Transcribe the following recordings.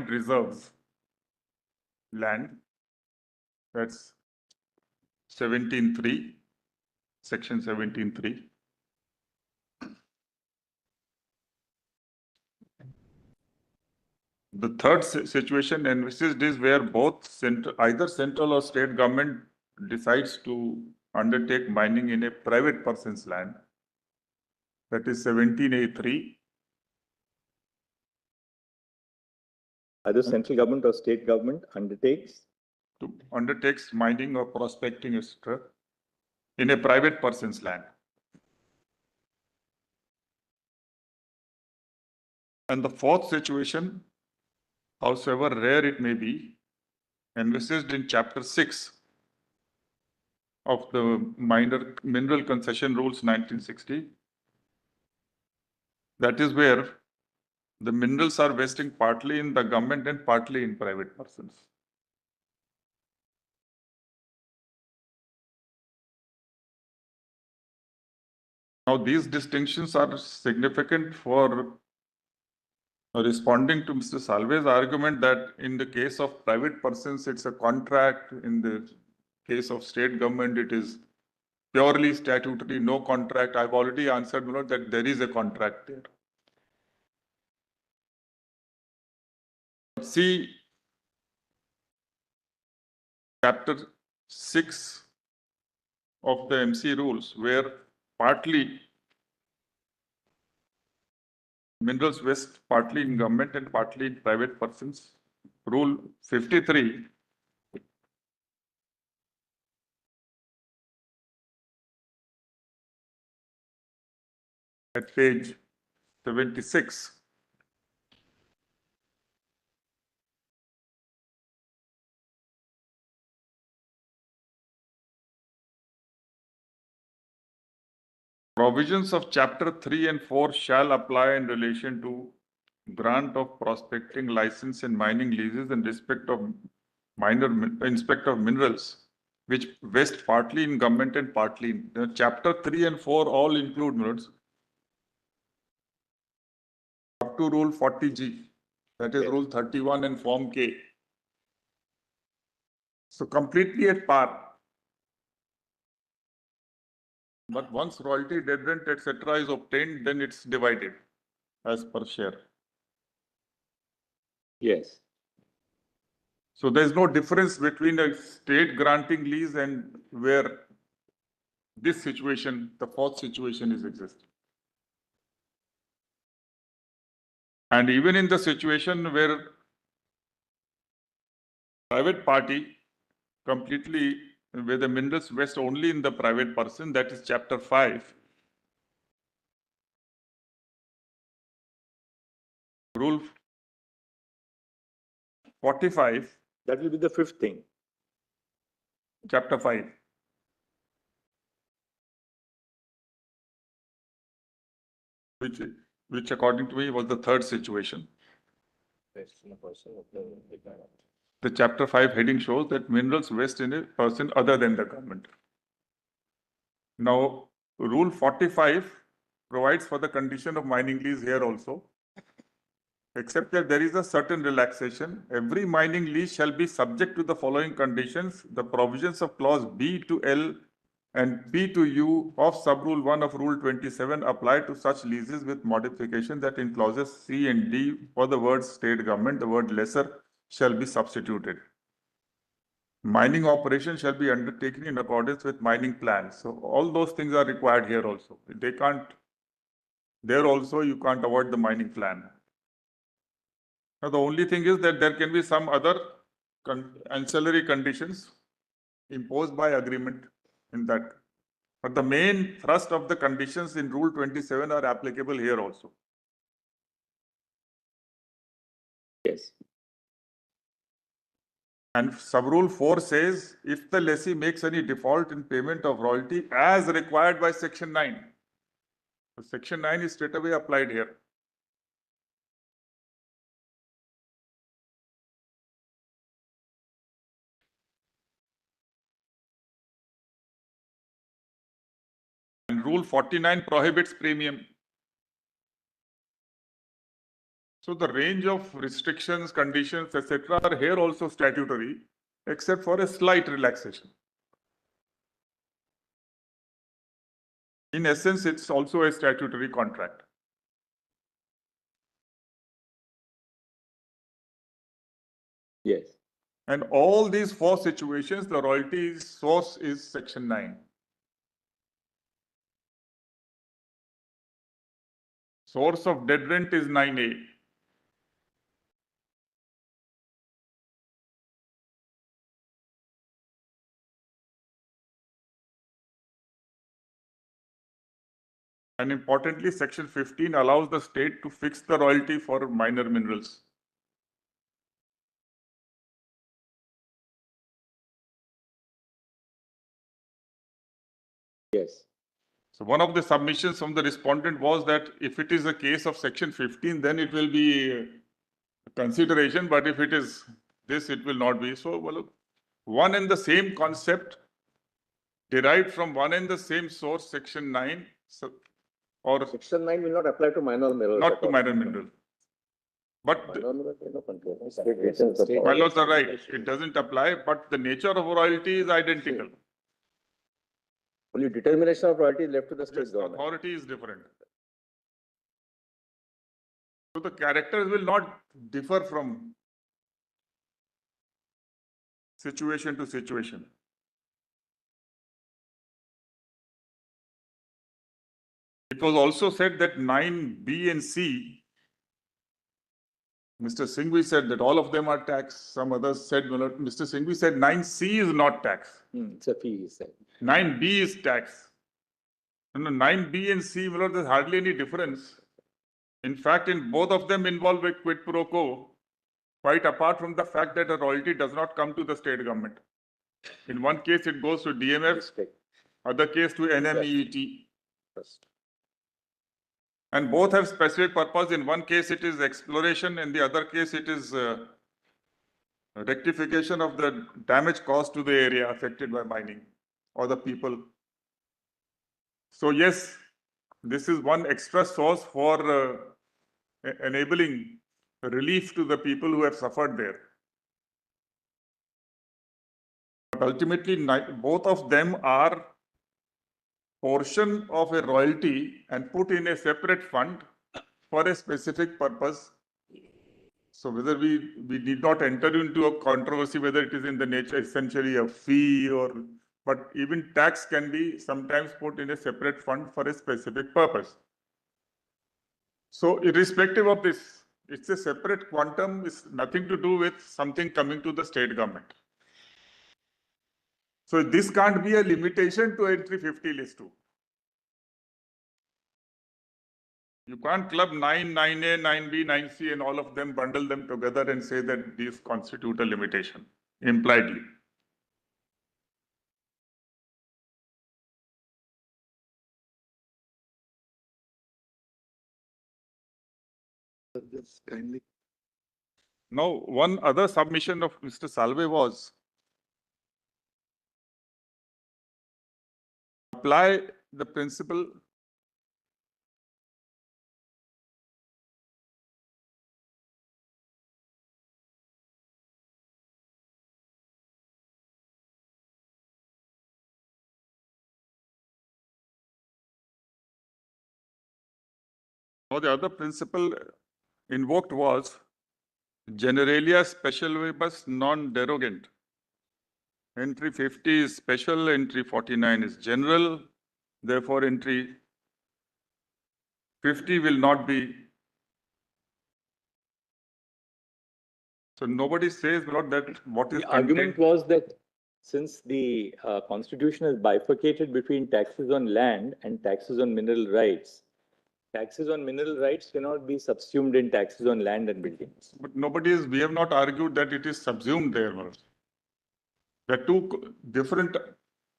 government reserves land. That's 17.3, section 17.3. The third situation envisaged is where both either central or state government decides to undertake mining in a private person's land. That is 17A3. Either central government or state government undertakes mining or prospecting, etc., in a private person's land. And the fourth situation, however rare it may be, envisaged in Chapter 6 of the Mineral Concession Rules 1960. That is where the minerals are vesting partly in the government and partly in private persons. Now, these distinctions are significant for responding to Mr. Salve's argument that in the case of private persons, it's a contract. In the case of state government, it is purely statutory, no contract. I've already answered that there is a contract there. See Chapter 6 of the MC rules, where partly minerals vest partly in government and partly in private persons. Rule 53 at page 76. Provisions of Chapter 3 and 4 shall apply in relation to grant of prospecting license and mining leases in respect of minerals, which vest partly in government and partly in Chapter 3 and 4 all include minerals. Up to Rule 40G, that is Rule 31 and Form K. So completely at par. But once royalty, dead rent, etc. is obtained, then it's divided as per share. Yes. So there's no difference between a state granting lease and where this situation, the fourth situation, is existing. And even in the situation where private party completely, where the minerals vest only in the private person, that is Chapter 5. Rule 45. That will be the fifth thing. Chapter 5. Which according to me was the third situation. The Chapter 5 heading shows that minerals vest in a person other than the government. Now, Rule 45 provides for the condition of mining lease here also, except that there is a certain relaxation. Every mining lease shall be subject to the following conditions. The provisions of clause B to L and P to U of sub-rule 1 of Rule 27 apply to such leases with modification that in clauses C and D for the word state government, the word lesser shall be substituted. Mining operation shall be undertaken in accordance with mining plans. So all those things are required here also. They can't, there also you can't avoid the mining plan. Now the only thing is that there can be some other ancillary conditions imposed by agreement in that. But the main thrust of the conditions in Rule 27 are applicable here also. Yes. And sub-rule 4 says, if the lessee makes any default in payment of royalty as required by Section 9. So Section 9 is straight away applied here. And Rule 49 prohibits premium. So the range of restrictions, conditions, etc. are here also statutory, except for a slight relaxation. In essence, it's also a statutory contract. Yes. And all these four situations, the royalty source is section 9. Source of dead rent is 9A. And importantly, section 15 allows the state to fix the royalty for minor minerals. Yes. So one of the submissions from the respondent was that if it is a case of section 15, then it will be a consideration, but if it is this, it will not be. So well, one and the same concept derived from one and the same source, section 9, so, or Section 9 will not apply to minor minerals. not to minor mineral. But Minor minerals, no control. bylaws are right, it doesn't apply, but the nature of royalty is identical. Only determination of royalty is left to the state Yes, government. authority is different. So the characters will not differ from situation to situation. It was also said that 9B and C, Mr. Singhvi said that all of them are tax. Some others said, well, Mr. Singhvi said 9C is not tax. It's a fee, he said. 9B is tax. No, 9B and C, well, there's hardly any difference. In fact, in both of them involve a quid pro quo, quite apart from the fact that a royalty does not come to the state government. In one case, it goes to DMF, Respect. other case to NMEET. First. And both have specific purpose. In one case, it is exploration. In the other case, it is rectification of the damage caused to the area affected by mining or the people. So yes, this is one extra source for enabling relief to the people who have suffered there. But ultimately, both of them are portion of a royalty and put in a separate fund for a specific purpose. So whether we need not enter into a controversy whether it is in the nature essentially a fee or, but even tax can be sometimes put in a separate fund for a specific purpose. So irrespective of this, it's a separate quantum, it's nothing to do with something coming to the state government. So this can't be a limitation to entry 50 list 2. You can't club 9, 9A, 9B, 9C and all of them, bundle them together and say that these constitute a limitation, impliedly. This kindly. Now, one other submission of Mr. Salve was apply the principle Now, the other principle invoked was generalia specialibus non derogant. Entry 50 is special, entry 49 is general. Therefore, entry 50 will not be. So nobody says about that what is The argument was that since the constitution is bifurcated between taxes on land and taxes on mineral rights, taxes on mineral rights cannot be subsumed in taxes on land and buildings. But we have not argued that it is subsumed there. There are two different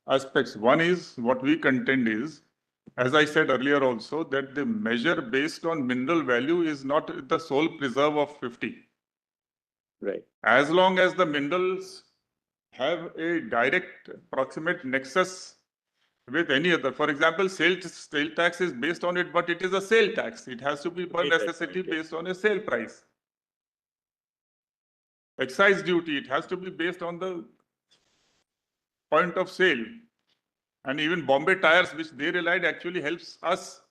aspects. One is what we contend is, as I said earlier also, that the measure based on mineral value is not the sole preserve of 50. Right. As long as the minerals have a direct proximate nexus with any other. For example, sale tax is based on it, but it is a sale tax. It has to be per Right, that's necessity right, yes. based on a sale price. Excise duty, it has to be based on the point of sale. And even Bombay Tires, which they relied, actually helps us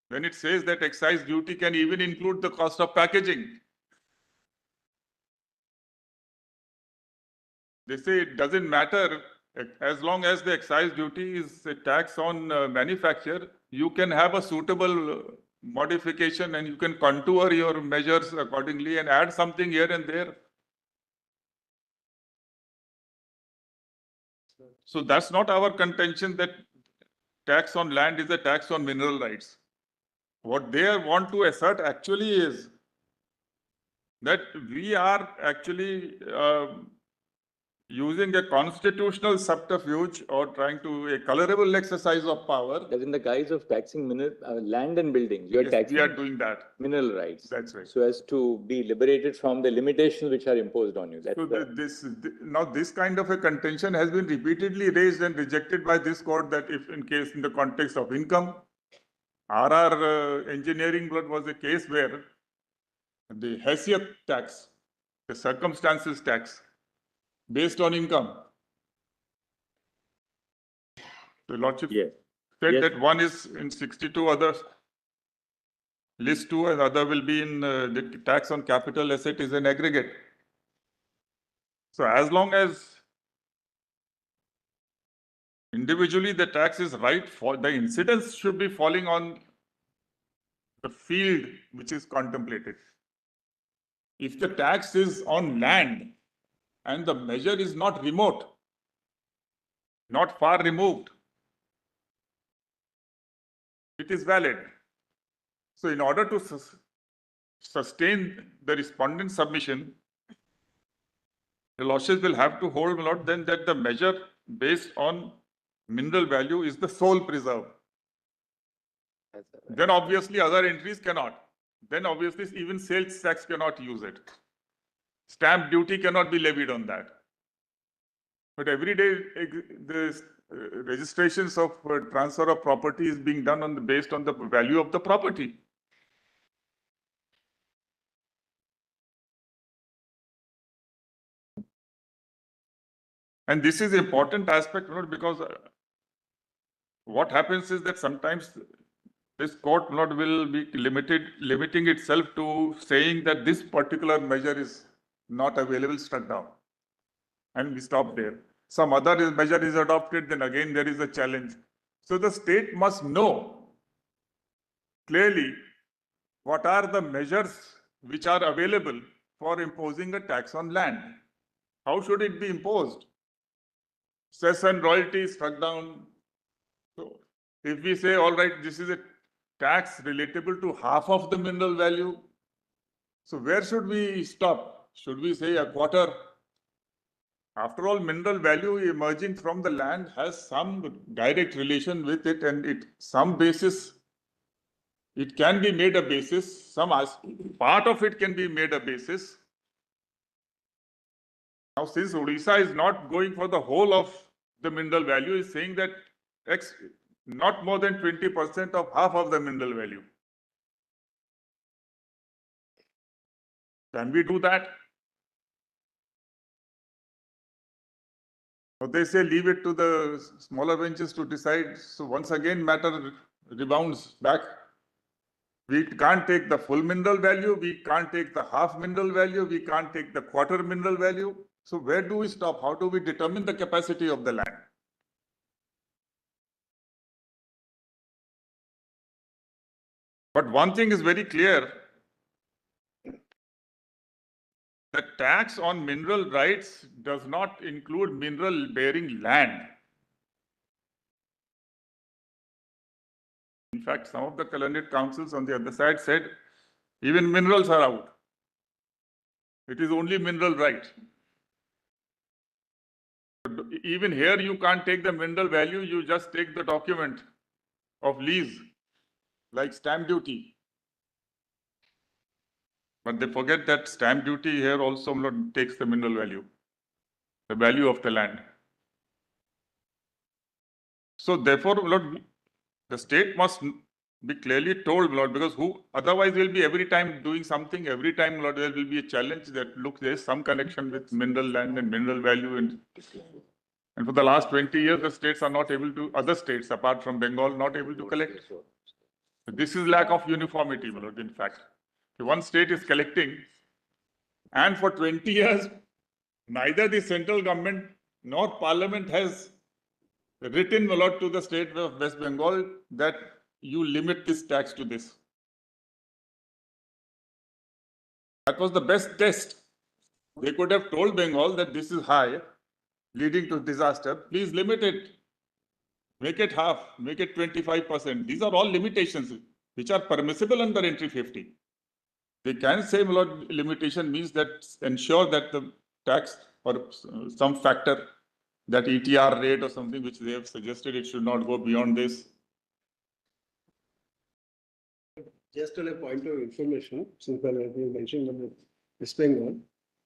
when it says that excise duty can even include the cost of packaging. They say it doesn't matter as long as the excise duty is a tax on manufacture, you can have a suitable modification and you can contour your measures accordingly and add something here and there. So that's not our contention that tax on land is a tax on mineral rights. What they want to assert actually is that we are actually using a constitutional subterfuge or trying to a colorable exercise of power. That in the guise of taxing land and buildings, you are Yes, taxing we are doing that. mineral rights. That's right. So as to be liberated from the limitations which are imposed on you. That's So the- now this kind of a contention has been repeatedly raised and rejected by this court that if in case in the context of income, RR engineering was a case where the haysiyat tax, the circumstances tax based on income. The Lordship Yes. said Yes. that one is in 62 others, list 2 and other will be in the tax on capital asset is an aggregate. So as long as individually the tax is right, for the incidence should be falling on the field which is contemplated. If the tax is on land and the measure is not remote, not far removed, it is valid. So in order to sustain the respondent submission, the lordships will have to hold not then that the measure based on mineral value is the sole preserve. Then obviously other entries cannot. Then obviously even sales tax cannot use it. Stamp duty cannot be levied on that. But every day the registrations of transfer of property is being done on based on the value of the property. And this is important aspect, not because what happens is that sometimes this court not will be limiting itself to saying that this particular measure is not available, struck down. And we stop there. Some other measure is adopted, then again there is a challenge. So the state must know clearly what are the measures which are available for imposing a tax on land. How should it be imposed? Cess and royalty struck down. So if we say, all right, this is a tax relatable to half of the mineral value, so where should we stop? Should we say a quarter? After all, mineral value emerging from the land has some direct relation with it, and some basis, it can be made a basis, part of it can be made a basis. Now, since Odisha is not going for the whole of the mineral value, is saying that not more than 20% of half of the mineral value. Can we do that? So they say leave it to the smaller benches to decide. So once again, matter rebounds back. We can't take the full mineral value. We can't take the half mineral value. We can't take the quarter mineral value. So where do we stop? How do we determine the capacity of the land? But one thing is very clear. The tax on mineral rights does not include mineral bearing land. In fact, some of the colonial councils on the other side said even minerals are out. It is only mineral right. Even here, you can't take the mineral value, you just take the document of lease, like stamp duty. But they forget that stamp duty here also takes the mineral value, the value of the land. So therefore, Lord, the state must be clearly told, Lord, because otherwise will be every time doing something, every time, Lord, there will be a challenge that look, there is some connection with mineral land and mineral value. And for the last 20 years, the states are not able to, other states apart from Bengal, not able to collect. This is lack of uniformity, Lord, in fact. If one state is collecting, and for 20 years, neither the central government nor parliament has written a lot to the state of West Bengal that you limit this tax to this. That was the best test. They could have told Bengal that this is high, leading to disaster. Please limit it. Make it half, make it 25%. These are all limitations which are permissible under entry 50. They can say limitation means that ensure that the tax or some factor, that ETR rate or something which they have suggested, it should not go beyond this. Just on a point of information, since you mentioned about West Bengal,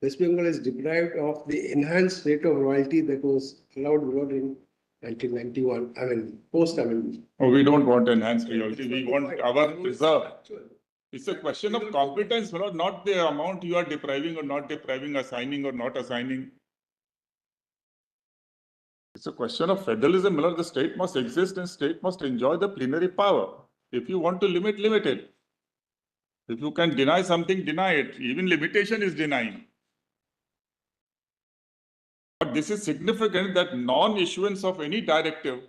West Bengal is deprived of the enhanced rate of royalty that was allowed in 1991. I mean, post-amendment. Oh, we don't want enhanced royalty. We want our reserve. It's a question of competence, not the amount you are depriving or not depriving, assigning or not assigning. It's a question of federalism. The state must exist and state must enjoy the plenary power. If you want to limit, limit it. If you can deny something, deny it. Even limitation is denying. But this is significant that non-issuance of any directive,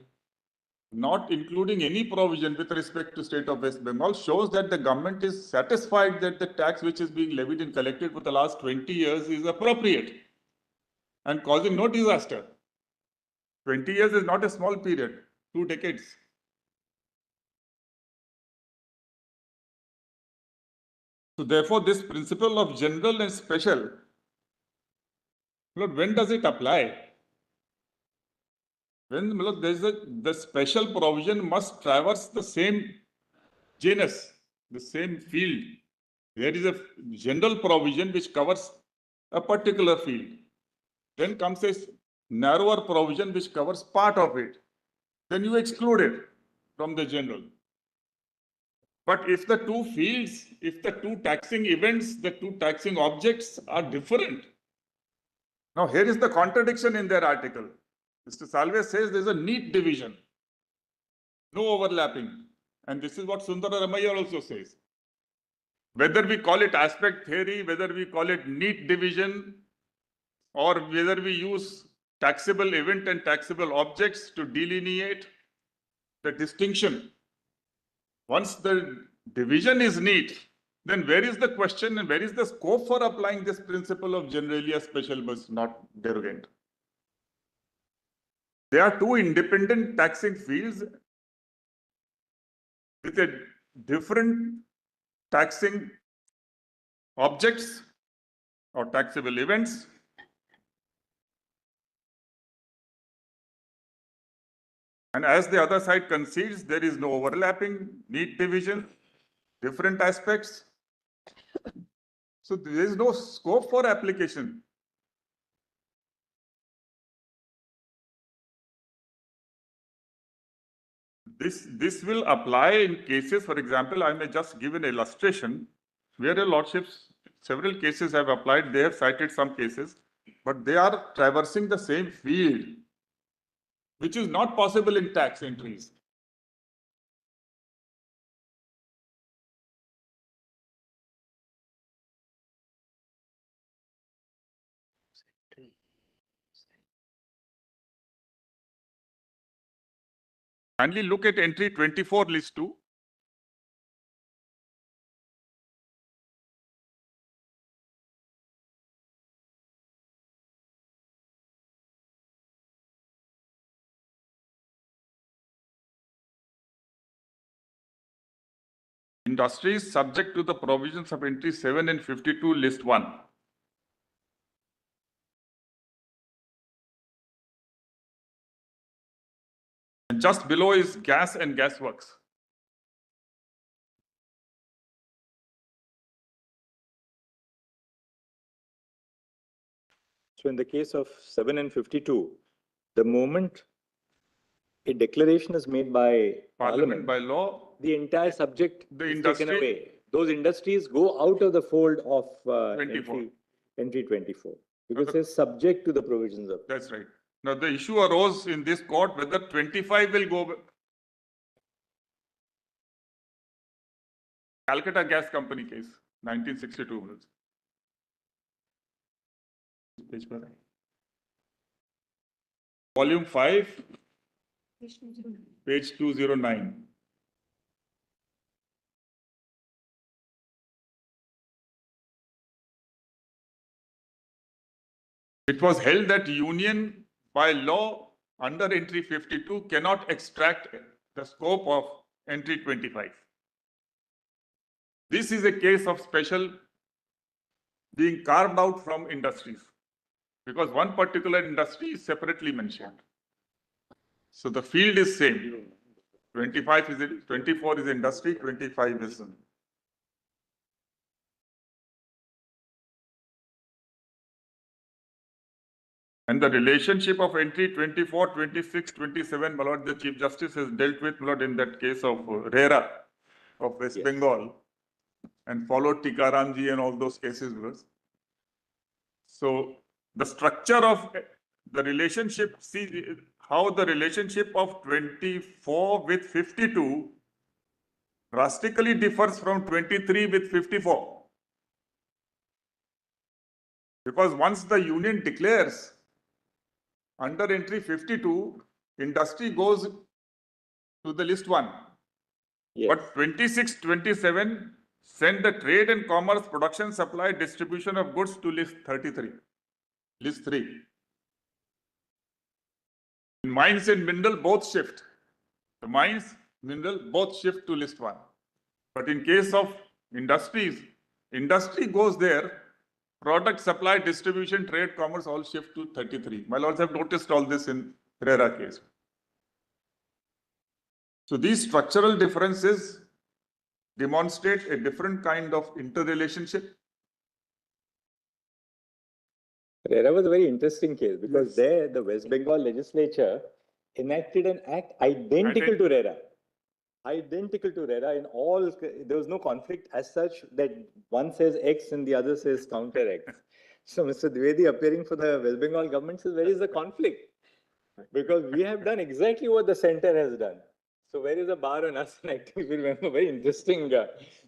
not including any provision with respect to state of West Bengal, shows that the government is satisfied that the tax which is being levied and collected for the last 20 years is appropriate and causing no disaster. 20 years is not a small period, 2 decades. So therefore, this principle of general and special, when does it apply? When the special provision must traverse the same genus, the same field. There is a general provision which covers a particular field. Then comes a narrower provision which covers part of it. Then you exclude it from the general. But if the two fields, if the two taxing events, the two taxing objects are different. Now here is the contradiction in their article. Mr. Salve says there is a neat division, no overlapping. And this is what Sundara Ramaiah also says. Whether we call it aspect theory, whether we call it neat division, or whether we use taxable event and taxable objects to delineate the distinction. Once the division is neat, then where is the question and where is the scope for applying this principle of generally a special but not derogant? There are two independent taxing fields with a different taxing objects or taxable events. And as the other side concedes, there is no overlapping, neat division, different aspects. So there is no scope for application. This will apply in cases, for example, I may just give an illustration where your lordships, several cases have applied, they have cited some cases, but they are traversing the same field, which is not possible in tax entries. Kindly look at entry 24, list 2. Industries subject to the provisions of entry 7 and 52, list 1. And just below is gas and gas works. So in the case of 7 and 52, the moment a declaration is made by Parliament by law, the entire subject the is industry- taken away. Those industries go out of the fold of 24. entry 24 because the- it's subject to the provisions of. that's right. Now, the issue arose in this court whether 25 will go. Calcutta Gas Company case, 1962. Page पर है. Volume 5, page 209. It was held that union by law under entry 52 cannot extract the scope of entry 25. This is a case of special being carved out from industries because one particular industry is separately mentioned. So the field is same. 25 is 24 is industry, 25 is. And the relationship of entry 24, 26, 27, my lord, the Chief Justice has dealt with, my lord, in that case of RERA of West Yes. Bengal and followed Tikaramji and all those cases. my lords. So the structure of the relationship, see how the relationship of 24 with 52 drastically differs from 23 with 54. Because once the union declares under entry 52, industry goes to the list 1. Yes. But 26, 27 send the trade and commerce, production, supply, distribution of goods to list 33, list 3. In mines and mineral, both shift. The mines, mineral, both shift to list 1. But in case of industries, industry goes there, product, supply, distribution, trade, commerce, all shift to 33. My lords have noticed all this in RERA case. So these structural differences demonstrate a different kind of interrelationship. RERA was a very interesting case because Yes. there the West Bengal legislature enacted an act identical to RERA. Identical to RERA in all, there was no conflict as such that one says X and the other says counter X. So Mr. Dwivedi appearing for the West Bengal government says, where is the conflict? Because we have done exactly what the center has done. So where is the bar on us enacting? If you remember, very interesting.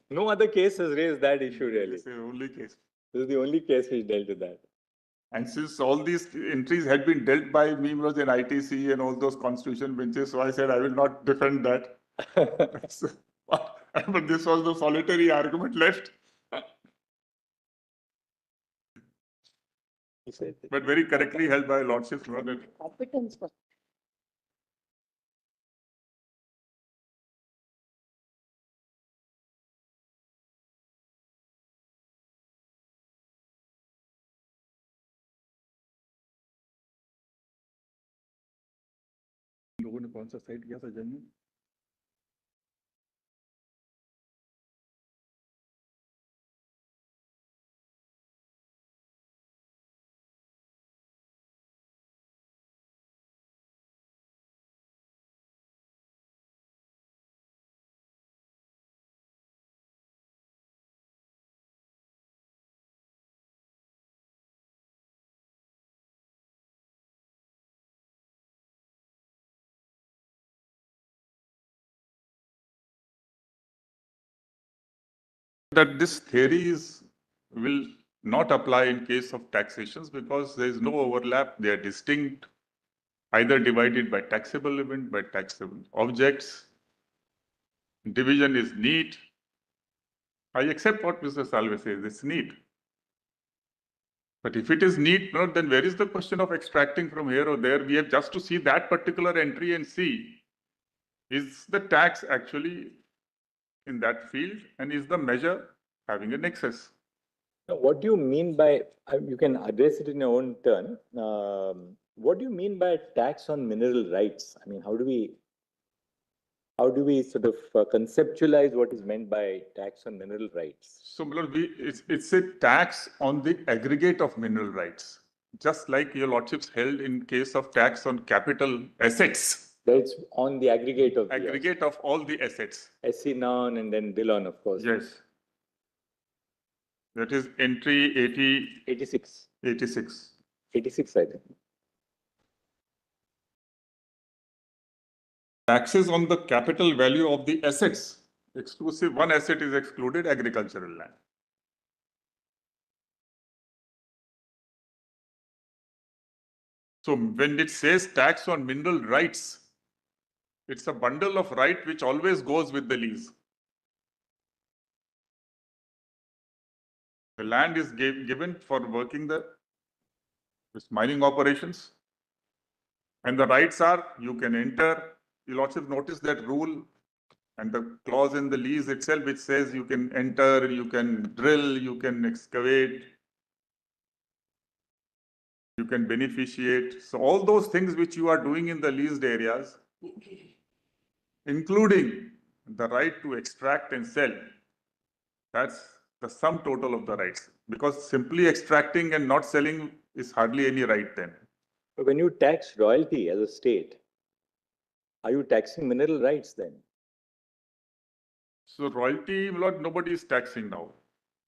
No other case has raised that issue really. It's the only case. This is the only case which dealt with that. And since all these entries had been dealt by me was in ITC and all those constitution benches, so I said I will not defend that. So, but this was the solitary argument left. He said, But very correctly held by Lordship. Competence. लोगों ने कौन सा site किया था जन्म? That this theories will not apply in case of taxations because there is no overlap. They are distinct, either divided by taxable event, by taxable objects. Division is neat. I accept what Mr. Salve says, it's neat. But if it is neat, no, then where is the question of extracting from here or there? We have just to see that particular entry and see, is the tax actually in that field and is the measure having a nexus? Now, what do you mean by, you can address it in your own turn. What do you mean by tax on mineral rights? I mean, how do we sort of conceptualize what is meant by tax on mineral rights? So, it's a tax on the aggregate of mineral rights, just like your lordships held in case of tax on capital assets. That's on the aggregate of the aggregate of all the assets. SC non and then Dillon, of course. Yes. That is entry 86. 86. 86, I think. Taxes on the capital value of the assets. Exclusive, one asset is excluded, agricultural land. So when it says tax on mineral rights, it's a bundle of right which always goes with the lease. The land is given for working this mining operations. And the rights are, you can enter, you'll also notice that rule and the clause in the lease itself, which says you can enter, you can drill, you can excavate, you can beneficiate. So all those things which you are doing in the leased areas, including the right to extract and sell, that's the sum total of the rights. Because simply extracting and not selling is hardly any right then. But when you tax royalty as a state, are you taxing mineral rights then? So royalty, nobody is taxing now.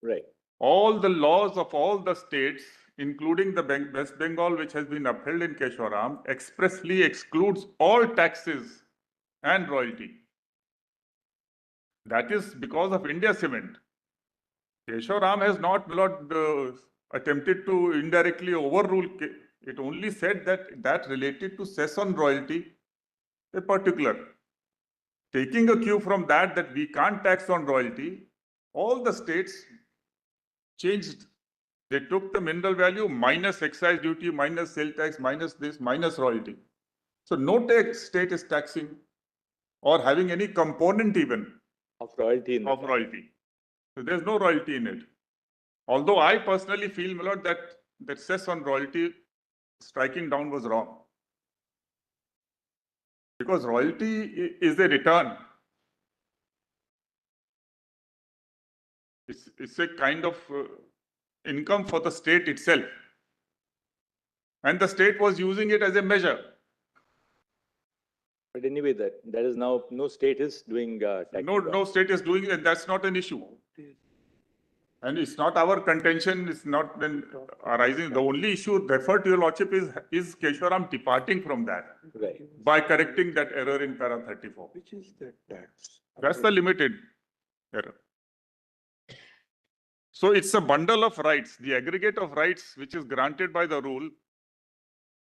Right. All the laws of all the states, including the West Bengal, which has been upheld in Kesharam, expressly excludes all taxes and royalty. That is because of India Cement. Kesharam has not attempted to indirectly overrule. It only said that related to cess on royalty, a particular. Taking a cue from that we can't tax on royalty, all the states changed. They took the mineral value minus excise duty, minus sale tax, minus this, minus royalty. So no state is taxing or having any component even Of royalty. of royalty. So there's no royalty in it. Although I personally feel, my lord, that cess on royalty striking down was wrong. Because royalty is a return. It's a kind of income for the state itself. And the state was using it as a measure. But anyway, that is now, no state is doing tax. No state is doing it, and that's not an issue. And it's not our contention, it's not been arising. The only issue referred to your lordship is Kesharam departing from that Right. by correcting that error in para 34. Which is the tax? That's the limited error. So it's a bundle of rights, the aggregate of rights which is granted by the rule.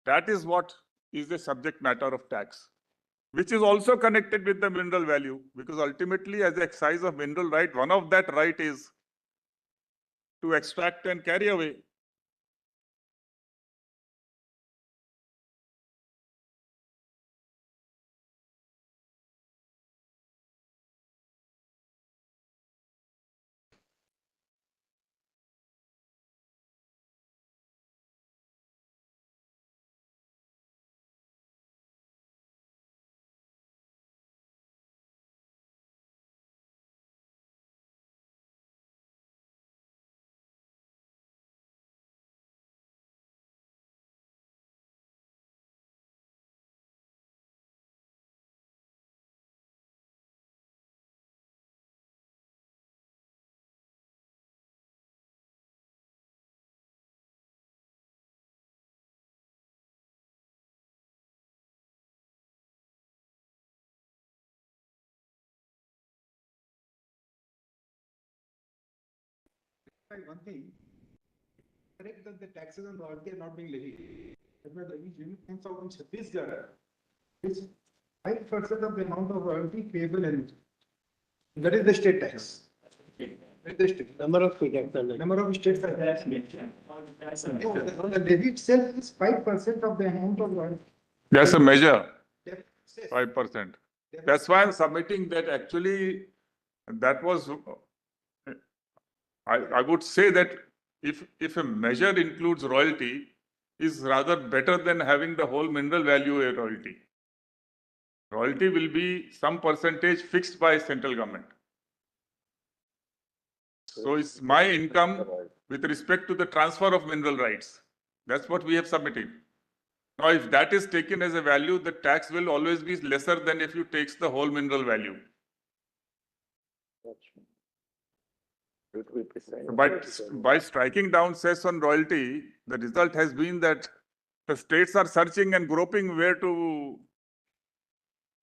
That is what is the subject matter of tax, which is also connected with the mineral value, because ultimately as the exercise of mineral right, one of that right is to extract and carry away. One thing, correct that the taxes on royalty are not being levied. As per the union comes out in Chhattisgarh, it's 5% of the amount of royalty payable in. That is the state tax. That is the state. Number of states. Number of states are tax. The levy itself is 5% of the amount of royalty. That's a measure, Tax. 5%. That's why I'm submitting that actually that was, I would say that if a measure includes royalty, is rather better than having the whole mineral value a royalty. Royalty will be some percentage fixed by central government. So it's my income with respect to the transfer of mineral rights. That's what we have submitted. Now, if that is taken as a value, the tax will always be lesser than if you takes the whole mineral value. To be precise. By striking down cess on royalty, the result has been that the states are searching and groping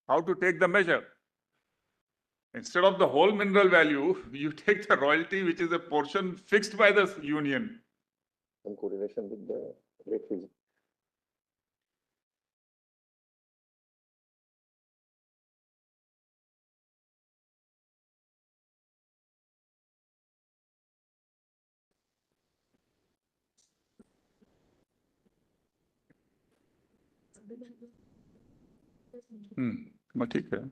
how to take the measure. Instead of the whole mineral value, you take the royalty, which is a portion fixed by the union. In coordination with the rate freeze. ठीक है.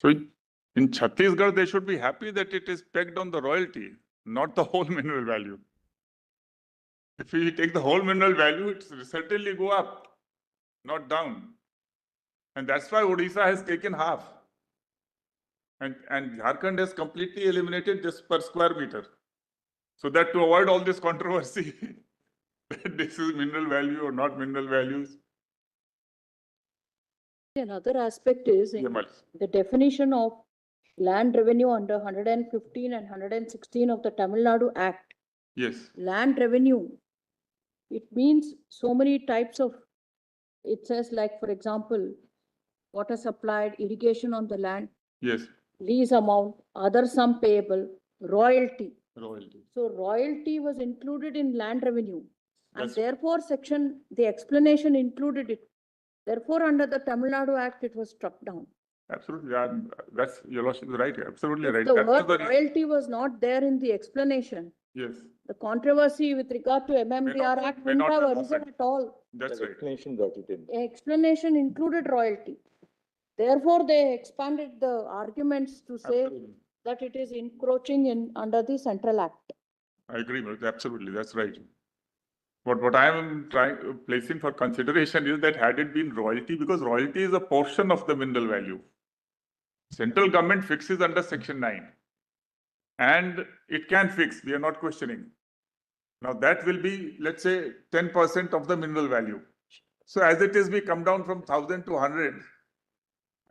So in Chhattisgarh, they should be happy that it is pegged on the royalty, not the whole mineral value. If we take the whole mineral value, it will certainly go up, not down. And that's why Odisha has taken half. And Jharkhand has completely eliminated this per square meter. So that to avoid all this controversy, this is mineral value or not mineral values. Another aspect is in the definition of land revenue under 115 and 116 of the Tamil Nadu Act. Yes. Land revenue, it means so many types of, it says like, for example, water supplied, irrigation on the land, Yes. lease amount, other sum payable, royalty. Royalty. So royalty was included in land revenue. And That's- therefore the explanation included it. Therefore, under the Tamil Nadu Act, it was struck down. Absolutely. That's your lordship is right. Absolutely If right. the That word was the- royalty was not there in the explanation, Yes, the controversy with regard to MMDR Act may wouldn't not have have arisen happened. at all. that's The right. explanation brought it in. Explanation included royalty. Therefore, they expanded the arguments to say Absolutely. that it is encroaching in under the Central Act. I agree with absolutely. That's right. But what I am placing for consideration is that had it been royalty, because royalty is a portion of the mineral value. Central government fixes under Section 9. And it can fix, we are not questioning. Now that will be, let's say, 10% of the mineral value. So as it is, we come down from 1,000 to 100.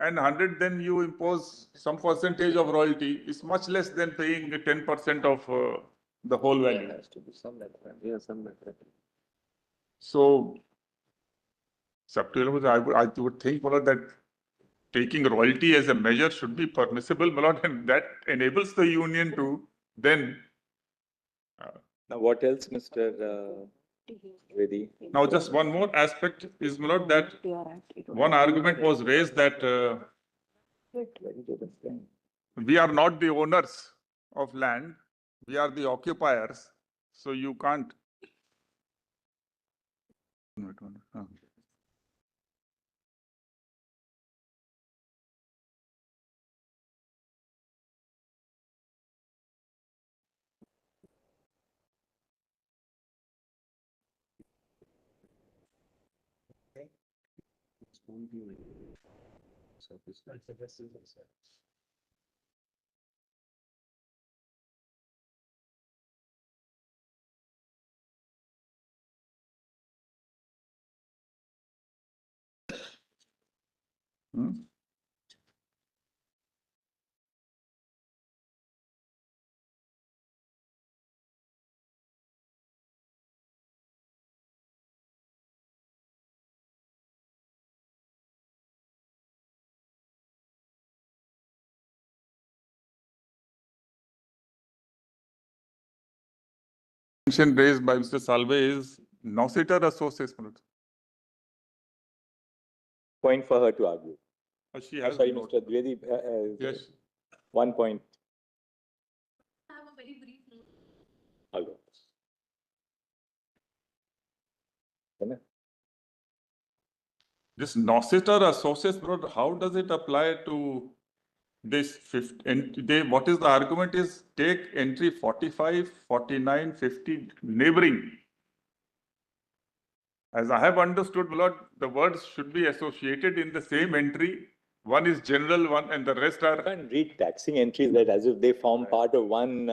And 100, then you impose some percentage of royalty. It's much less than paying 10% of the whole value. Has to be some method. Yeah, some method. So, I would think, Malad, that taking royalty as a measure should be permissible, Malad, and that enables the union to then. Now, what else, Mr. Vedi? Now, just one more aspect is, Malad, that one argument was raised that we are not the owners of land, we are the occupiers, so you can't. Hmm? Question raised by Mr. Salve is Nausitor Associates. Point for her to argue. She has. Sorry, the note. Mr. Dwivedi, Yes. 1 point. I have a very brief note. I'll go. This Nausitor Associates, how does it apply to this what is the argument is take entry 45, 49, 50 neighboring. As I have understood, my lord, the words should be associated in the same entry. One is general one and the rest You are can't read taxing entries that as if they form part of one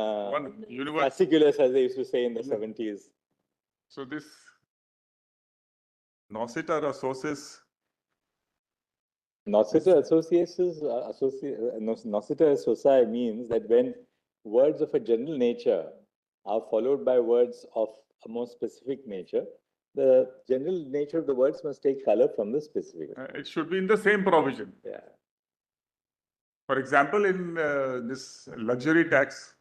universe. fasciculus, as they used to say in the 70s. So this nocita associates. Nocita associae means that when words of a general nature are followed by words of a more specific nature, the general nature of the words must take color from the specific. It should be in the same provision. Yeah. For example, in this luxury tax,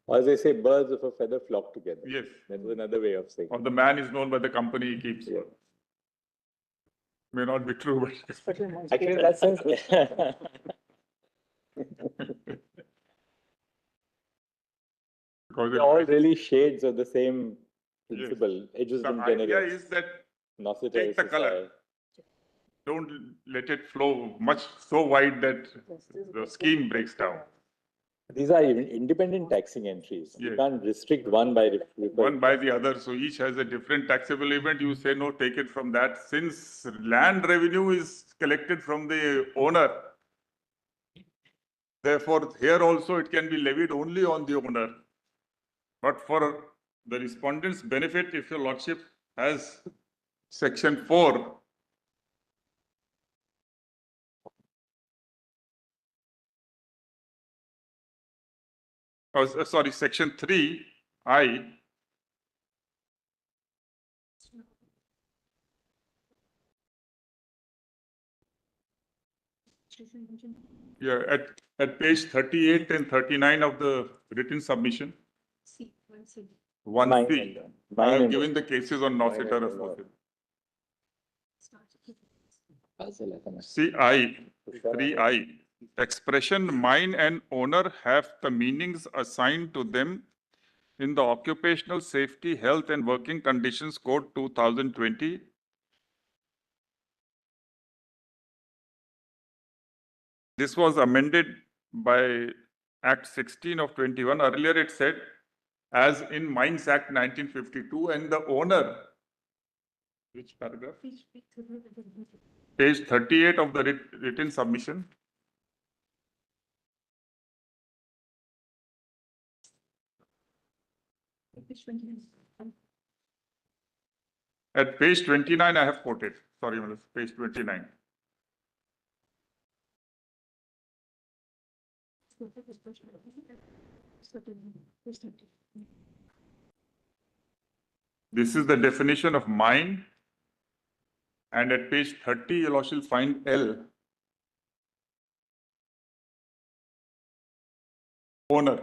Or as they say, birds of a feather flock together. yes, That was another way of saying or it. the man is known by the company he keeps. Yeah. May not be true, but Actually, in that sense, because they're all really shades of the same Yes. principle. Aegis the in idea generis. is that Nocita take the associae. color. Don't let it flow much so wide that the scheme breaks down. These are even independent taxing entries. You Yes. can't restrict one by One by the other, so each has a different taxable event. You say, no, take it from that. Since land revenue is collected from the owner, therefore, here also it can be levied only on the owner. But for the respondent's benefit, if your lordship has section 4, sorry, section 3I, yeah, at page 38 and 39 of the written submission, 1C, I Mine have and given the cases on nocita associates. CI, 3I, expression mine and owner have the meanings assigned to them in the Occupational Safety, Health and Working Conditions Code 2020. This was amended by Act 16 of 21. Earlier it said, as in Mines Act 1952, and the owner, which paragraph? Page 38 of the written submission. At page 29, I have quoted. Sorry, page 29. This is the definition of mine. And at page 30, you'll also find L. Owner.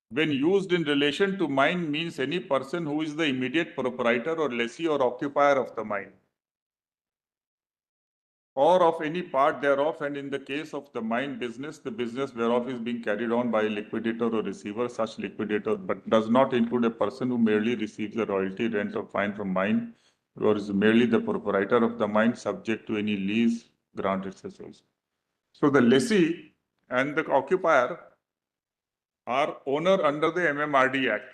When used in relation to mine means any person who is the immediate proprietor or lessee or occupier of the mine, or of any part thereof, and in the case of the mine business, the business whereof is being carried on by a liquidator or receiver, such liquidator, but does not include a person who merely receives a royalty, rent or fine from mine, or is merely the proprietor of the mine subject to any lease, grant, etc. So the lessee and the occupier are owner under the MMRD Act.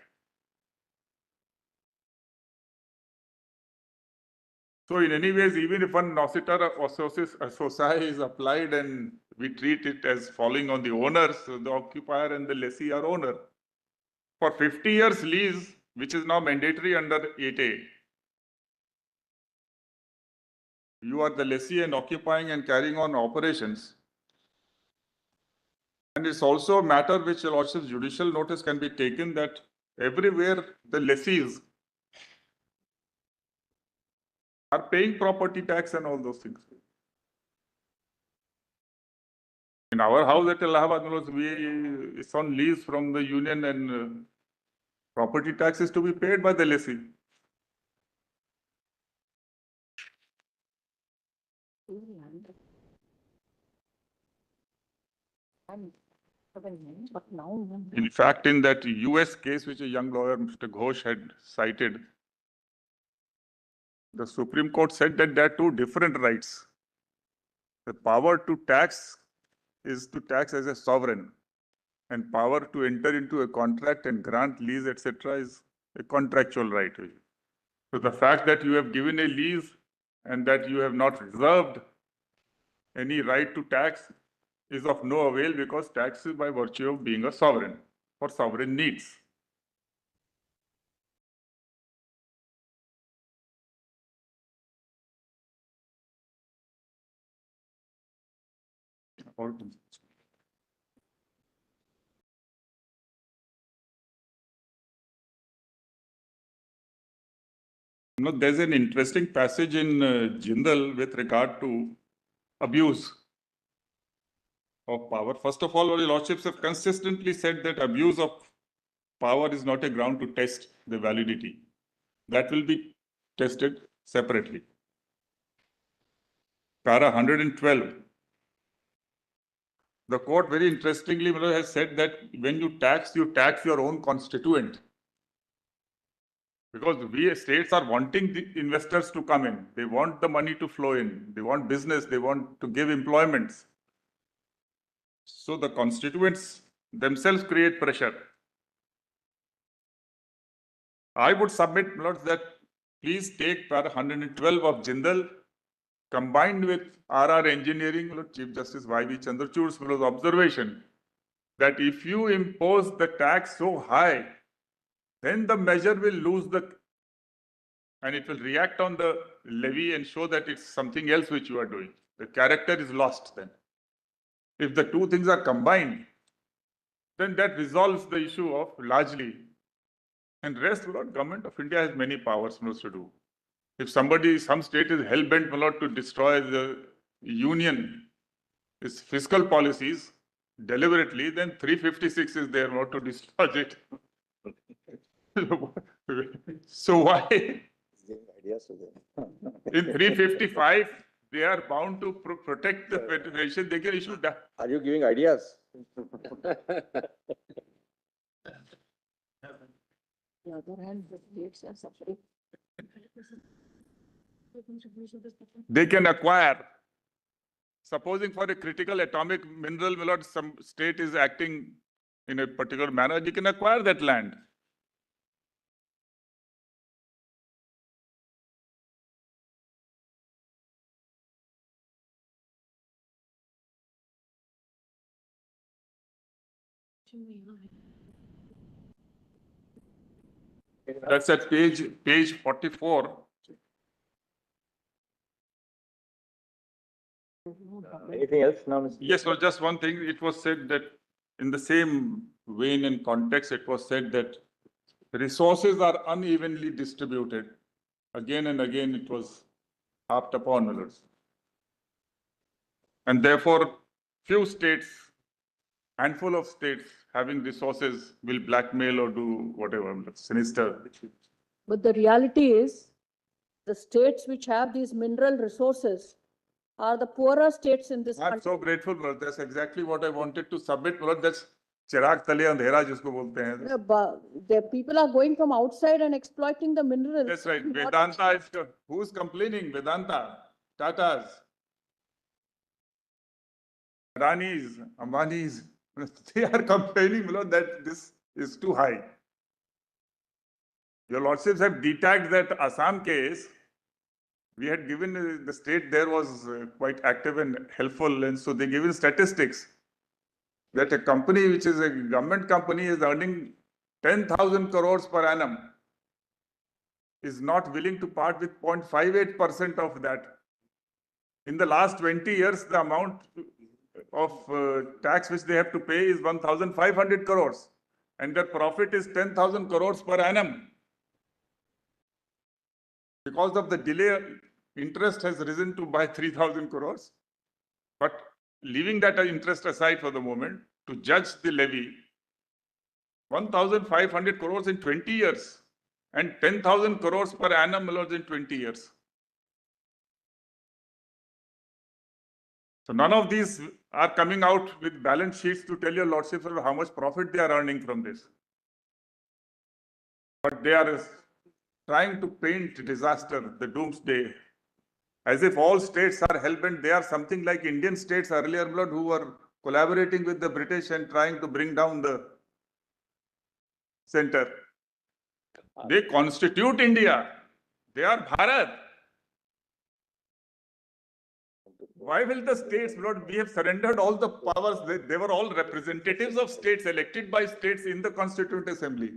So in any ways, even if one nocita associae is applied and we treat it as falling on the owners, so the occupier and the lessee are owner. For 50 years lease, which is now mandatory under 8A, you are the lessee and occupying and carrying on operations. And it's also a matter which also judicial notice can be taken that everywhere the lessees are paying property tax and all those things. In our house at Allahabad, it's on lease from the union, and property tax is to be paid by the lessee. In fact, in that US case, which a young lawyer, Mr. Ghosh, had cited, the Supreme Court said that there are two different rights. The power to tax is to tax as a sovereign, and power to enter into a contract and grant lease, etc., is a contractual right. So the fact that you have given a lease and that you have not reserved any right to tax is of no avail, because tax is by virtue of being a sovereign for sovereign needs. There's an interesting passage in Jindal with regard to abuse of power. First of all, your lordships have consistently said that abuse of power is not a ground to test the validity. That will be tested separately. Para 112. The court very interestingly has said that when you tax your own constituent. Because we states are wanting the investors to come in. They want the money to flow in. They want business. They want to give employments. So the constituents themselves create pressure. I would submit, Lords, that please take Para 112 of Jindal combined with RR Engineering, Chief Justice Y.V. Chandrachud's observation that if you impose the tax so high, then the measure will lose and it will react on the levy and show that it's something else which you are doing. The character is lost then. If the two things are combined, then that resolves the issue of largely. And rest, Government of India has many powers to do. If some state is hell-bent to destroy the union, its fiscal policies deliberately, then 356 is there to dislodge it. So why? In 355, they are bound to protect the federation. They can issue that. Are you giving ideas? The other hand, the states are suffering. They can acquire. Supposing for a critical atomic mineral, some state is acting in a particular manner, they can acquire that land. That's at page 44. Anything else now, Mr. Yes, so just one thing. It was said that in the same vein and context, it was said that resources are unevenly distributed. Again and again, it was harped upon, Millers. And therefore, few states, handful of states having resources will blackmail or do whatever, sinister. But the reality is, the states which have these mineral resources are the poorer states in this I'm country. so grateful, brother. That's exactly what I wanted to submit, brother. That's Chirag Tale Andhera, jisko bolte hain. The people are going from outside and exploiting the minerals. That's right. Not- Vedanta is, who's complaining? Vedanta, Tatas, Adanis, Ambanis. They are complaining, that this is too high. Your lordships have detagged that Assam case. We had given the state there was quite active and helpful, and so they given statistics that a company which is a government company is earning 10,000 crores per annum is not willing to part with 0.58% of that. In the last 20 years, the amount of tax which they have to pay is 1,500 crores, and their profit is 10,000 crores per annum. Because of the delay, interest has risen to by 3,000 crores. But leaving that interest aside for the moment, to judge the levy, 1,500 crores in 20 years and 10,000 crores per annum in 20 years. So none of these are coming out with balance sheets to tell your lordship how much profit they are earning from this. But they are trying to paint disaster, the doomsday, as if all states are hell-bent. They are something like Indian states earlier, who were collaborating with the British and trying to bring down the center. They constitute India. They are Bharat. Why will the states not? We have surrendered all the powers. They were all representatives of states elected by states in the Constituent Assembly.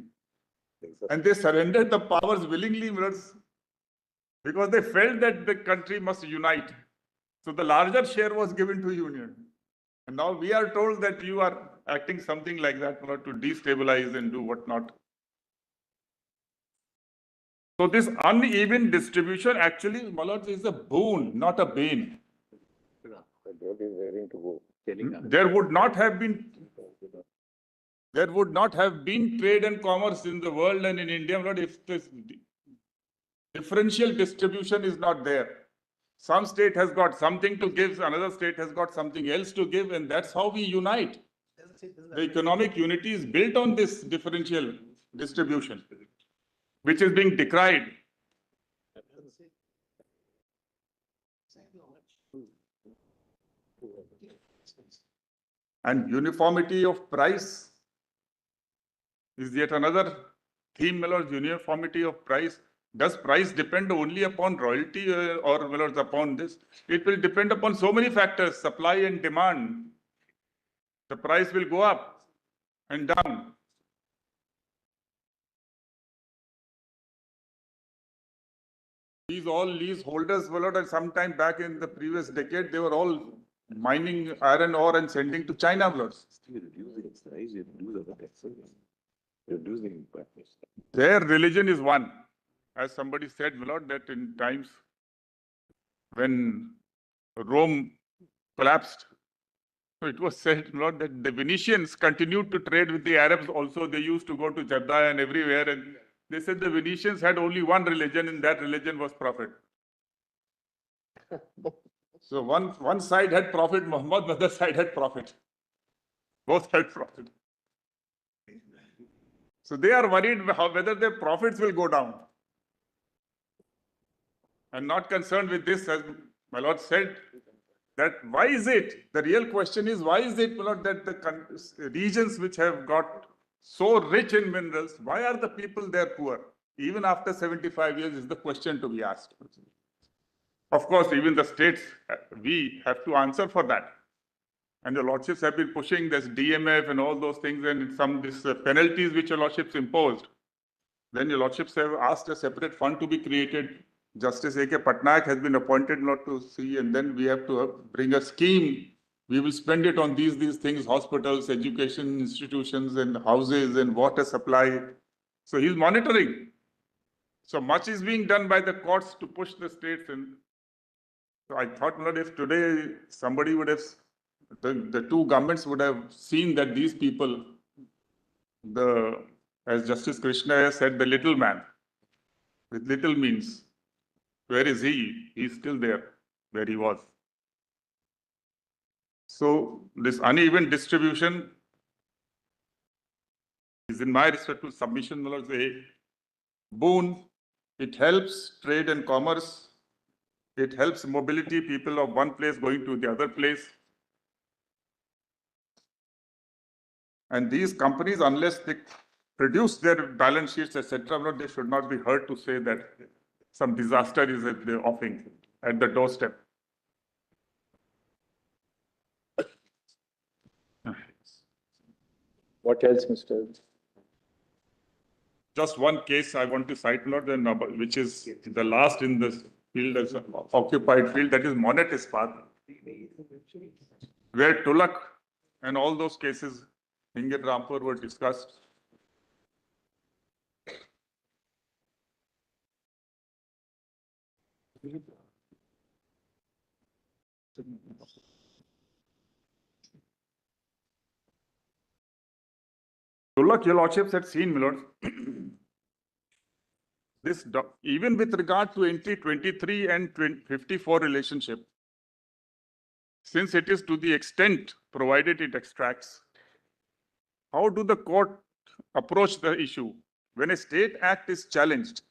And they surrendered the powers willingly because they felt that the country must unite. So the larger share was given to Union. And now we are told that you are acting something like that to destabilize and do whatnot. So this uneven distribution actually, my lords, is a boon, not a bane. There would not have been trade and commerce in the world and in India, my lord, if this differential distribution is not there. Some state has got something to give, another state has got something else to give, and that's how we unite. The economic unity is built on this differential distribution, which is being decried. And uniformity of price is yet another theme, my lords, uniformity of price. Does price depend only upon royalty or my lords, upon this? It will depend upon so many factors, supply and demand. The price will go up and down. These all leaseholders, my lord, and sometime back in the previous decade, they were all mining iron ore and sending to China, my lords. Their religion is one. As somebody said, my lord, that in times when Rome collapsed, so it was said, my lord, that the Venetians continued to trade with the Arabs also. They used to go to Jeddah and everywhere, and they said the Venetians had only one religion, and that religion was Prophet. So one side had Prophet Muhammad, the other side had Prophet. Both had Prophet. So they are worried whether their profits will go down. And not concerned with this, as my lord said, that why is it? The real question is, why is it, my lord, that the regions which have got so rich in minerals, why are the people there poor? Even after 75 years is the question to be asked. Of course, even the states, we have to answer for that. And the lordships have been pushing this DMF and all those things, and some penalties which your lordships imposed. Then your lordships have asked a separate fund to be created. Justice A.K. Patnaik has been appointed not to see, and then we have to bring a scheme. We will spend it on these things, hospitals, education institutions, and houses, and water supply. So he's monitoring. So much is being done by the courts to push the states. And so I thought, Lord, if today somebody would have, the two governments would have seen that these people, as Justice Krishna said, the little man with little means. Where is he? He's still there where he was. So this uneven distribution is, in my respectful submission, a boon. It helps trade and commerce. It helps mobility, people of one place going to the other place. And these companies, unless they produce their balance sheets, etc., they should not be heard to say that some disaster is at the offing, at the doorstep. What else, Mr.? Just one case I want to cite, Lord, which is the last in this field, as occupied field, that is Monet Ispat, where Tulak and all those cases, Hingit Rampur, were discussed. Tulak, your lordships had seen, my lord, this, even with regard to entry 23 and 54 relationship, since it is to the extent provided it extracts, how do the court approach the issue? When a state act is challenged,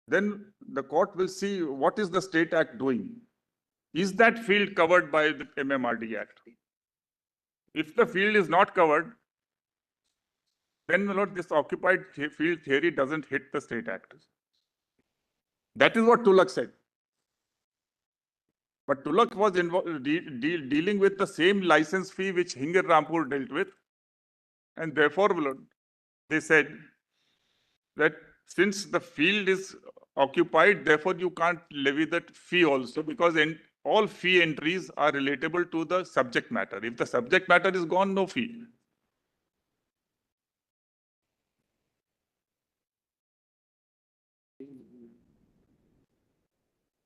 then the court will see what is the state act doing. Is that field covered by the MMRD Act? If the field is not covered, then my lord, this occupied field theory doesn't hit the state actors. That is what Tulloch said. But Tulloch was dealing with the same license fee which Hinger Rampur dealt with. And therefore, my lord, they said that since the field is occupied, therefore you can't levy that fee also, because all fee entries are relatable to the subject matter. If the subject matter is gone, no fee.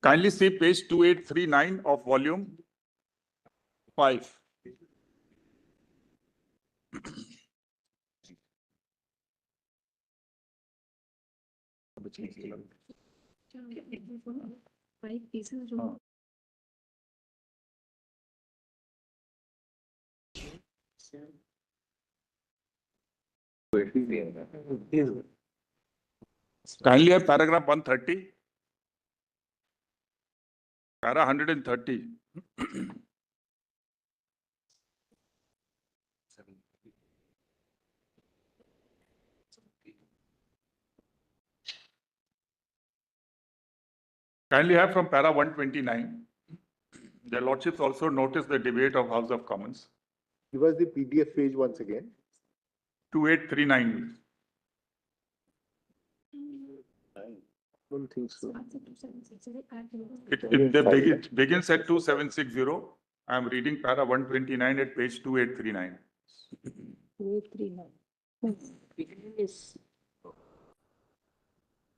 Kindly see page 2839 of volume 5. Kindly have paragraph 130. Para 130. Kindly have from para 129. The lordships also notice the debate of House of Commons. Give us the PDF page once again. 2839. Don't think so. It begins at 2760. I am reading para 129 at page 2839. 2839.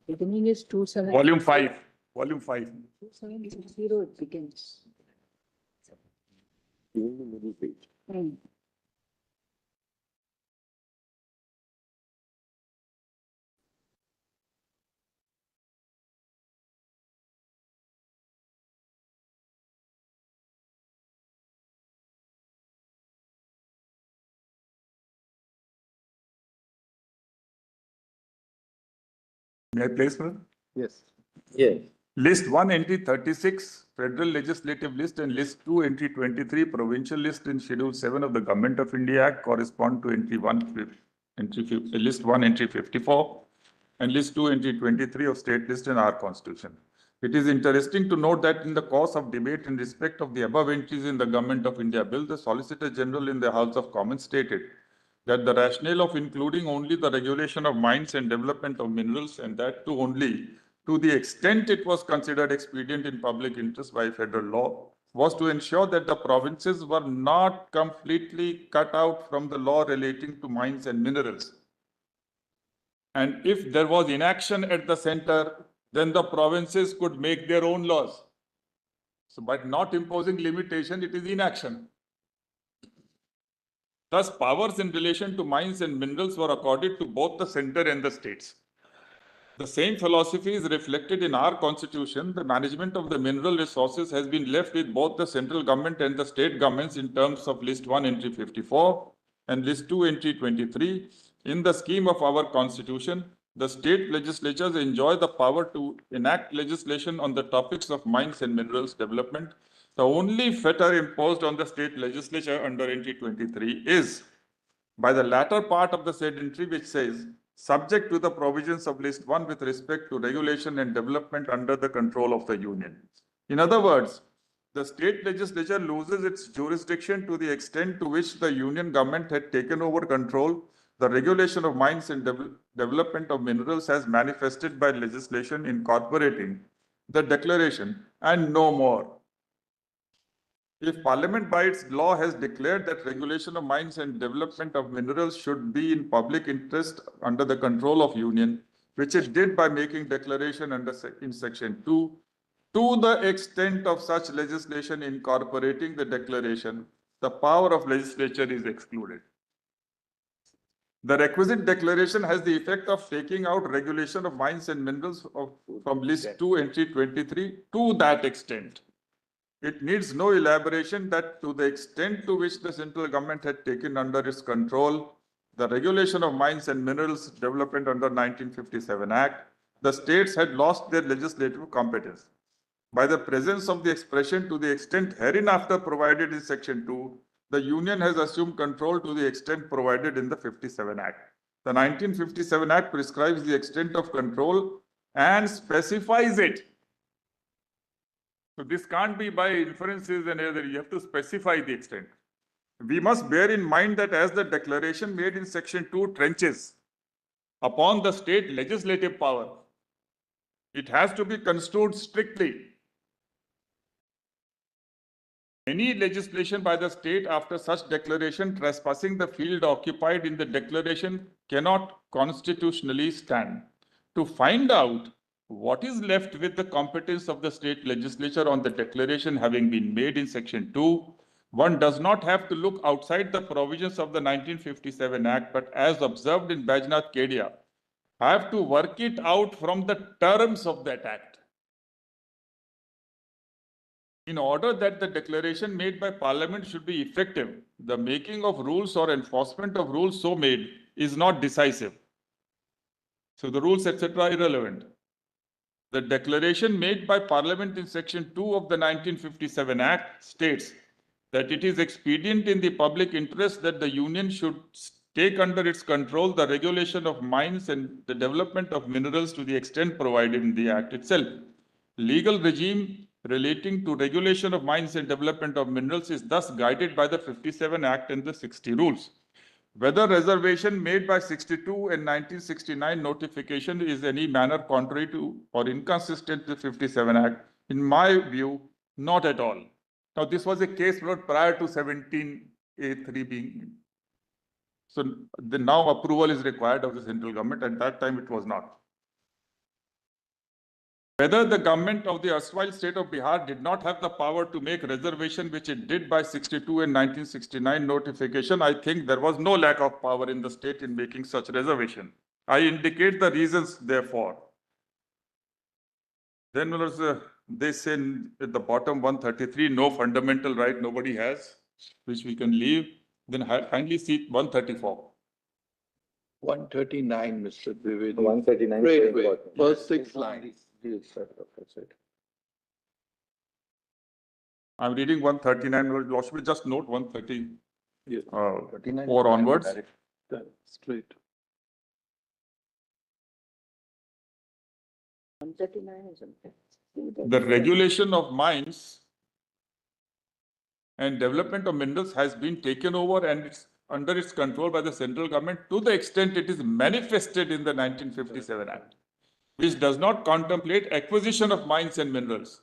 Beginning is 27. Volume 5. Volume 5. 2760 it begins. Even the middle page. May I place, sir? Yes. Yes. List 1 entry 36, Federal Legislative List, and List 2 entry 23, Provincial List in Schedule 7 of the Government of India Act correspond to entry 1, List 1 entry 54, and List 2 entry 23 of State List in our Constitution. It is interesting to note that in the course of debate in respect of the above entries in the Government of India Bill, the Solicitor General in the House of Commons stated that the rationale of including only the regulation of mines and development of minerals, and that too only to the extent it was considered expedient in public interest by federal law, was to ensure that the provinces were not completely cut out from the law relating to mines and minerals. And if there was inaction at the center, then the provinces could make their own laws. So by not imposing limitation, it is inaction. Thus, powers in relation to mines and minerals were accorded to both the center and the states. The same philosophy is reflected in our constitution. The management of the mineral resources has been left with both the central government and the state governments in terms of List 1 entry 54 and List 2 entry 23. In the scheme of our constitution, the state legislatures enjoy the power to enact legislation on the topics of mines and minerals development. The only fetter imposed on the state legislature under entry 23 is by the latter part of the said entry, which says, subject to the provisions of List 1 with respect to regulation and development under the control of the Union. In other words, the state legislature loses its jurisdiction to the extent to which the Union government had taken over control. The regulation of mines and development of minerals has manifested by legislation incorporating the declaration and no more. If Parliament by its law has declared that regulation of mines and development of minerals should be in public interest under the control of Union, which it did by making declaration in Section 2, to the extent of such legislation incorporating the declaration, the power of legislature is excluded. The requisite declaration has the effect of taking out regulation of mines and minerals from List 2 entry 23 to that extent. It needs no elaboration that to the extent to which the central government had taken under its control the regulation of mines and minerals development under 1957 Act, the states had lost their legislative competence. By the presence of the expression to the extent hereinafter provided in Section 2, the Union has assumed control to the extent provided in the 57 Act. The 1957 Act prescribes the extent of control and specifies it. So this can't be by inferences and other, you have to specify the extent. We must bear in mind that as the declaration made in section 2 trenches upon the state legislative power, it has to be construed strictly. Any legislation by the state after such declaration trespassing the field occupied in the declaration cannot constitutionally stand. To find out what is left with the competence of the state legislature on the declaration having been made in section 2, one does not have to look outside the provisions of the 1957 Act, but as observed in Bajnath Kedia, have to work it out from the terms of that Act. In order that the declaration made by Parliament should be effective, the making of rules or enforcement of rules so made is not decisive. So the rules, etc., are irrelevant. The declaration made by Parliament in section 2 of the 1957 Act states that it is expedient in the public interest that the Union should take under its control the regulation of mines and the development of minerals to the extent provided in the Act itself. Legal regime relating to regulation of mines and development of minerals is thus guided by the 57 Act and the 60 rules. Whether reservation made by 62 and 1969 notification is any manner contrary to or inconsistent with the 57 Act, in my view, not at all. Now, this was a case brought prior to 17A3 being. So the now approval is required of the central government. At that time, it was not. Whether the government of the erstwhile state of Bihar did not have the power to make reservation, which it did by 62 and 1969 notification, I think there was no lack of power in the state in making such reservation. I indicate the reasons therefore. Then they say at the bottom 133, no fundamental right nobody has, which we can leave. Then kindly see 134. 139, Mr. Dwivedi. 139. Wait, first 6 lines. I'm reading 139, Lordship, just note 130. Yes. 4 onwards. Straight. 139 is The regulation of mines and development of minerals has been taken over and it's under its control by the central government to the extent it is manifested in the 1957 Act, which does not contemplate acquisition of mines and minerals.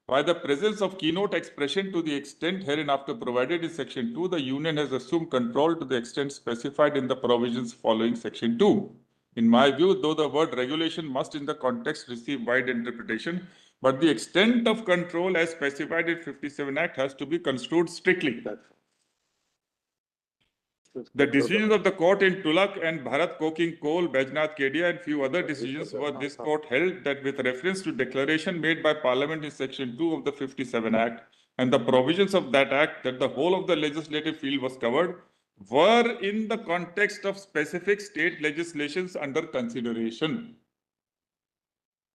By the presence of keynote expression to the extent hereinafter provided in section 2, the Union has assumed control to the extent specified in the provisions following section 2. In my view, though the word regulation must in the context receive wide interpretation, but the extent of control as specified in 57 Act has to be construed strictly. The decisions of the court in Tulak and Bharat Coking Coal, Bajnath Kedia and few other decisions were this court held that with reference to declaration made by Parliament in section 2 of the 57 Act and the provisions of that Act that the whole of the legislative field was covered were in the context of specific state legislations under consideration.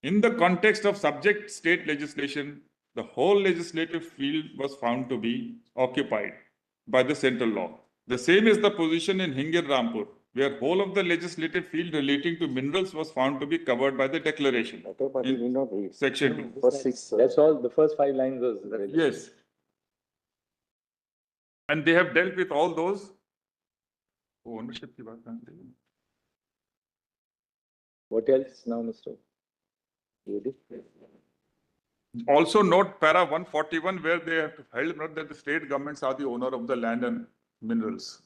In the context of subject state legislation, the whole legislative field was found to be occupied by the central law. The same is the position in Hingir Rampur, where whole of the legislative field relating to minerals was found to be covered by the declaration. In section 2. First 6. That's all, the first 5 lines was. Yes. And they have dealt with all those. Ownership की बात करते हैं. What else now, Mr. Dwivedi? Also note para 141 where they have held that the state governments are the owner of the land and minerals.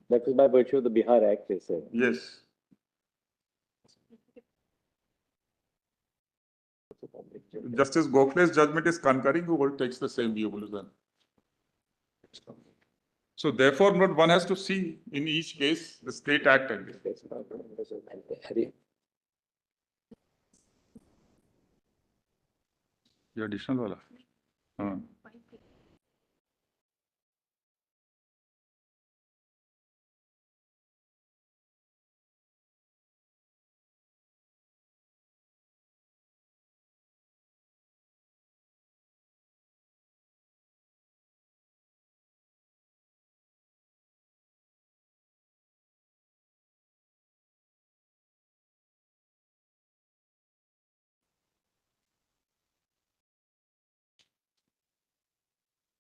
That was by virtue of the Bihar Act, they said. Yes. Justice Gokhale's judgment is concurring, who takes the same view. So therefore, one has to see in each case the state act. ये additional वाला. हाँ.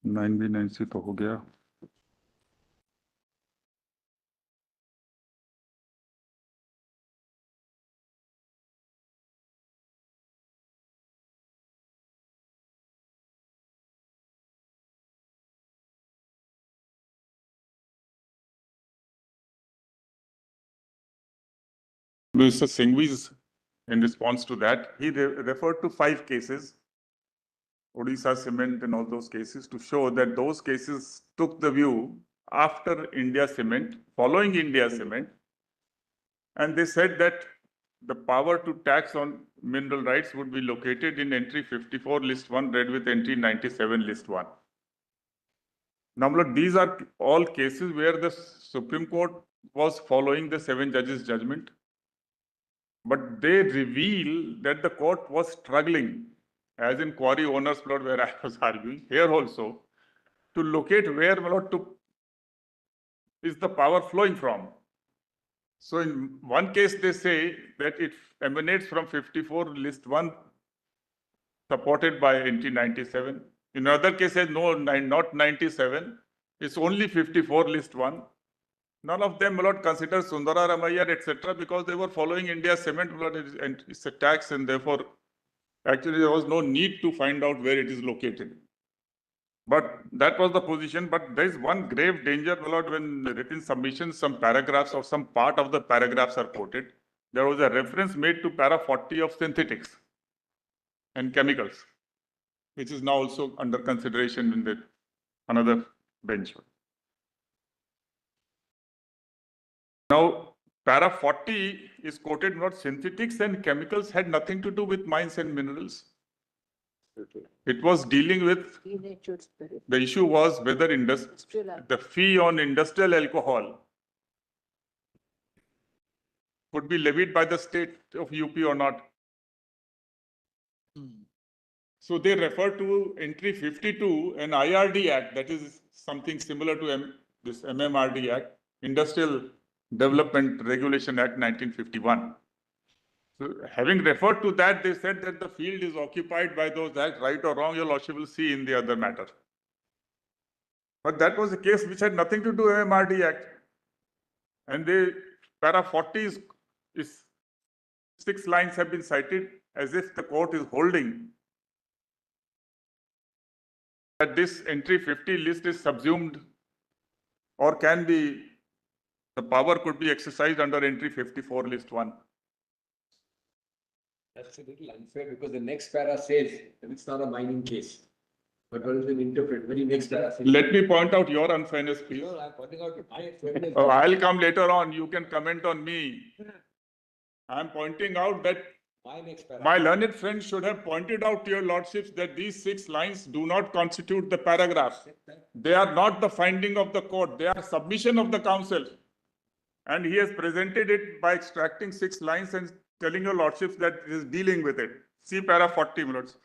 9B 9C तो हो गया. Mr. Singhvi's, in response to that, he referred to 5 cases, Odisha Cement and all those cases, to show that those cases took the view after India Cement, following India Cement, and they said that the power to tax on mineral rights would be located in entry 54 list 1 read with entry 97 list 1. Now, look, these are all cases where the Supreme Court was following the 7 judges' judgment, but they reveal that the court was struggling, as in quarry owners plot where I was arguing, here also, to locate where is the power flowing from. So in one case, they say that it emanates from 54 list 1, supported by entry 97. In another case, says no, not 97, it's only 54 list 1. None of them will not consider Sundara Ramayya, etc., because they were following India Cement, and it's a tax, and therefore, actually, there was no need to find out where it is located. But that was the position. But there is one grave danger, my lord, when written submissions, some paragraphs or some part of the paragraphs are quoted. There was a reference made to para 40 of synthetics and chemicals, which is now also under consideration in the another bench. Now, para 40 is quoted, not synthetics and chemicals had nothing to do with mines and minerals. It was dealing with, Denatured spirit. the issue was whether Industrial alcohol. the fee on industrial alcohol could be levied by the state of UP or not. So they refer to entry 52 and IRD Act, that is something similar to this MMRD Act, Industrial Development Regulation Act 1951. So having referred to that, they said that the field is occupied by those acts, right or wrong, your lordship will see in the other matter. But that was a case which had nothing to do with MMRD Act. And the para 40 is 6 lines have been cited as if the court is holding that this entry 50 list is subsumed or can be, the power could be exercised under entry 54 list 1. That's a little unfair because the next para says that it's not a mining case. But one will interpret very next para says. Let me point out your unfairness, please. No, I'm pointing out my unfairness. Oh, I'll come later on. You can comment on me. I'm pointing out that My next para. my learned friend should have pointed out to your lordships that these 6 lines do not constitute the paragraph. They are not the finding of the court. They are submission of the council. And he has presented it by extracting 6 lines and telling your lordships that it is dealing with it. See para 40 minutes.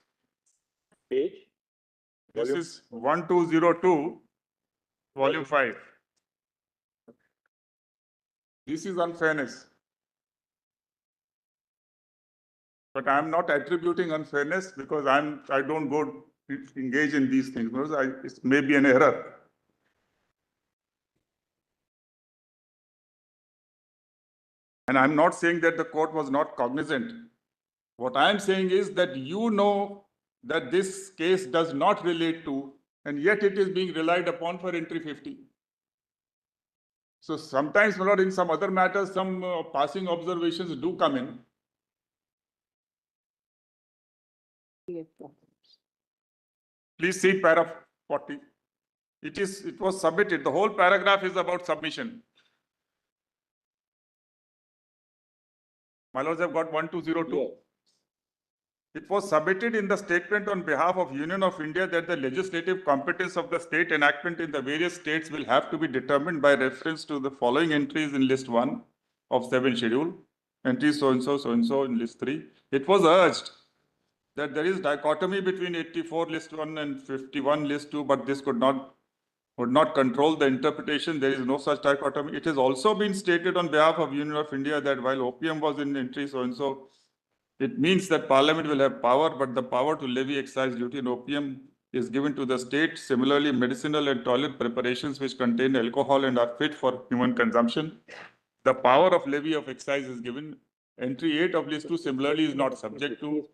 Page? This is 1202, volume 5. This is unfairness. But I am not attributing unfairness because I don't go engage in these things. It may be an error. And I'm not saying that the court was not cognizant. What I am saying is that you know that this case does not relate to, and yet it is being relied upon for entry 50. So sometimes, my lord, in some other matters, some passing observations do come in. Please see para 40. It was submitted. The whole paragraph is about submission. My lords have got 1202. Yes. It was submitted in the statement on behalf of Union of India that the legislative competence of the state enactment in the various states will have to be determined by reference to the following entries in list 1 of 7 schedule, entries so and so in list 3. It was urged that there is dichotomy between 84 list 1 and 51 list 2, but this would not control the interpretation. There is no such dichotomy. It has also been stated on behalf of Union of India that while opium was in entry so and so, it means that Parliament will have power, but the power to levy excise duty on opium is given to the state. Similarly, medicinal and toilet preparations which contain alcohol and are fit for human consumption. The power of levy of excise is given. Entry 8 of list 2 similarly is not subject to,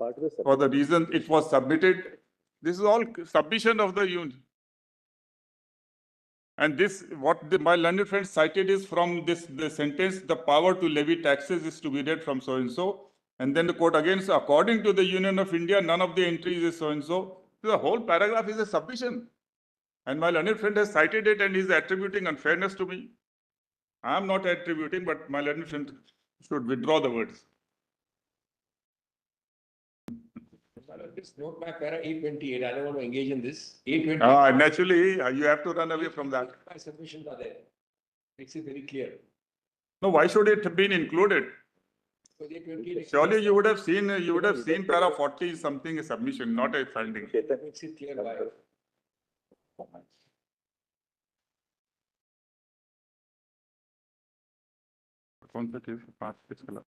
for the reason it was submitted. This is all submission of the union. And this, my learned friend cited is from the sentence, the power to levy taxes is to be read from so-and-so. And then the quote again, so according to the Union of India, none of the entries is so-and-so. The whole paragraph is a submission. And my learned friend has cited it and is attributing unfairness to me. I am not attributing, but my learned friend should withdraw the words. Just note my para 828. I don't want to engage in this. 828. Naturally, you have to run away from that. My submissions are there. Makes it very clear. No, why should it have been included? So 828. Surely you would have seen para 40 something a submission, not a finding. Makes it clear why. कौन सा case 5 fiscal?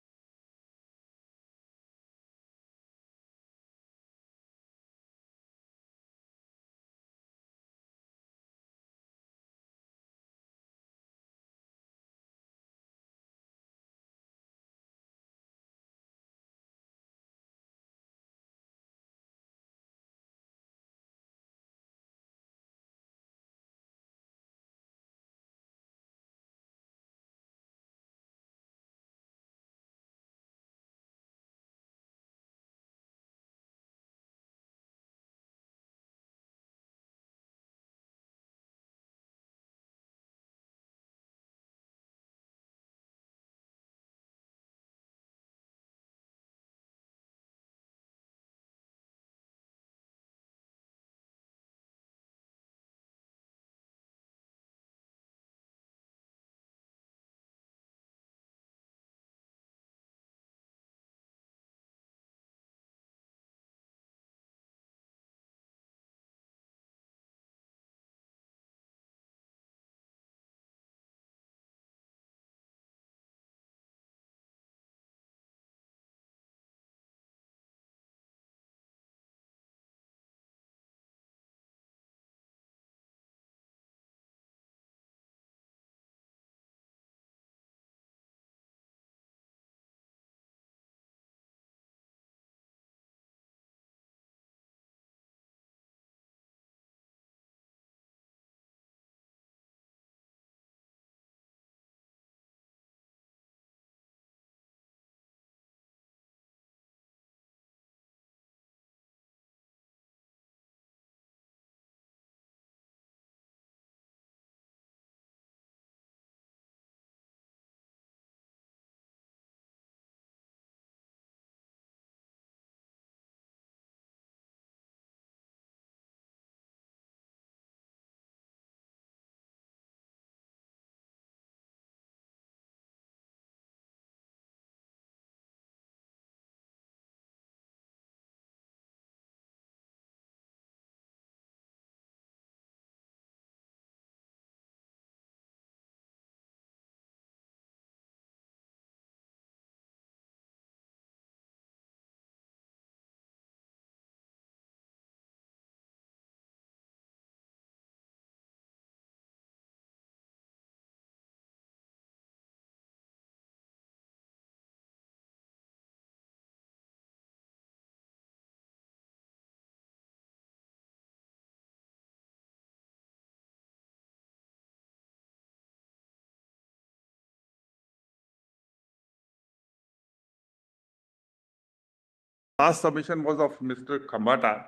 Last submission was of Mr. Khambata,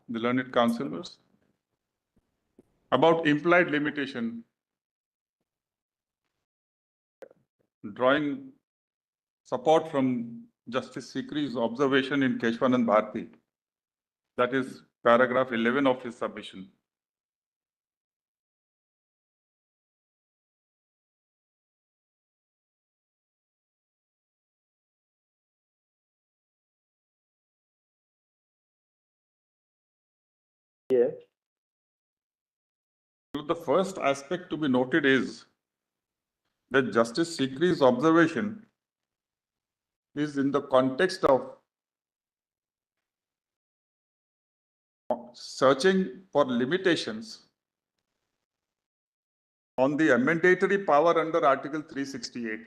the learned counsellors, about implied limitation, drawing support from Justice Sikri's observation in Keshwanand Bharti. That is paragraph 11 of his submission. Yeah. So the first aspect to be noted is that Justice Sikri's observation is in the context of searching for limitations on the amendatory power under Article 368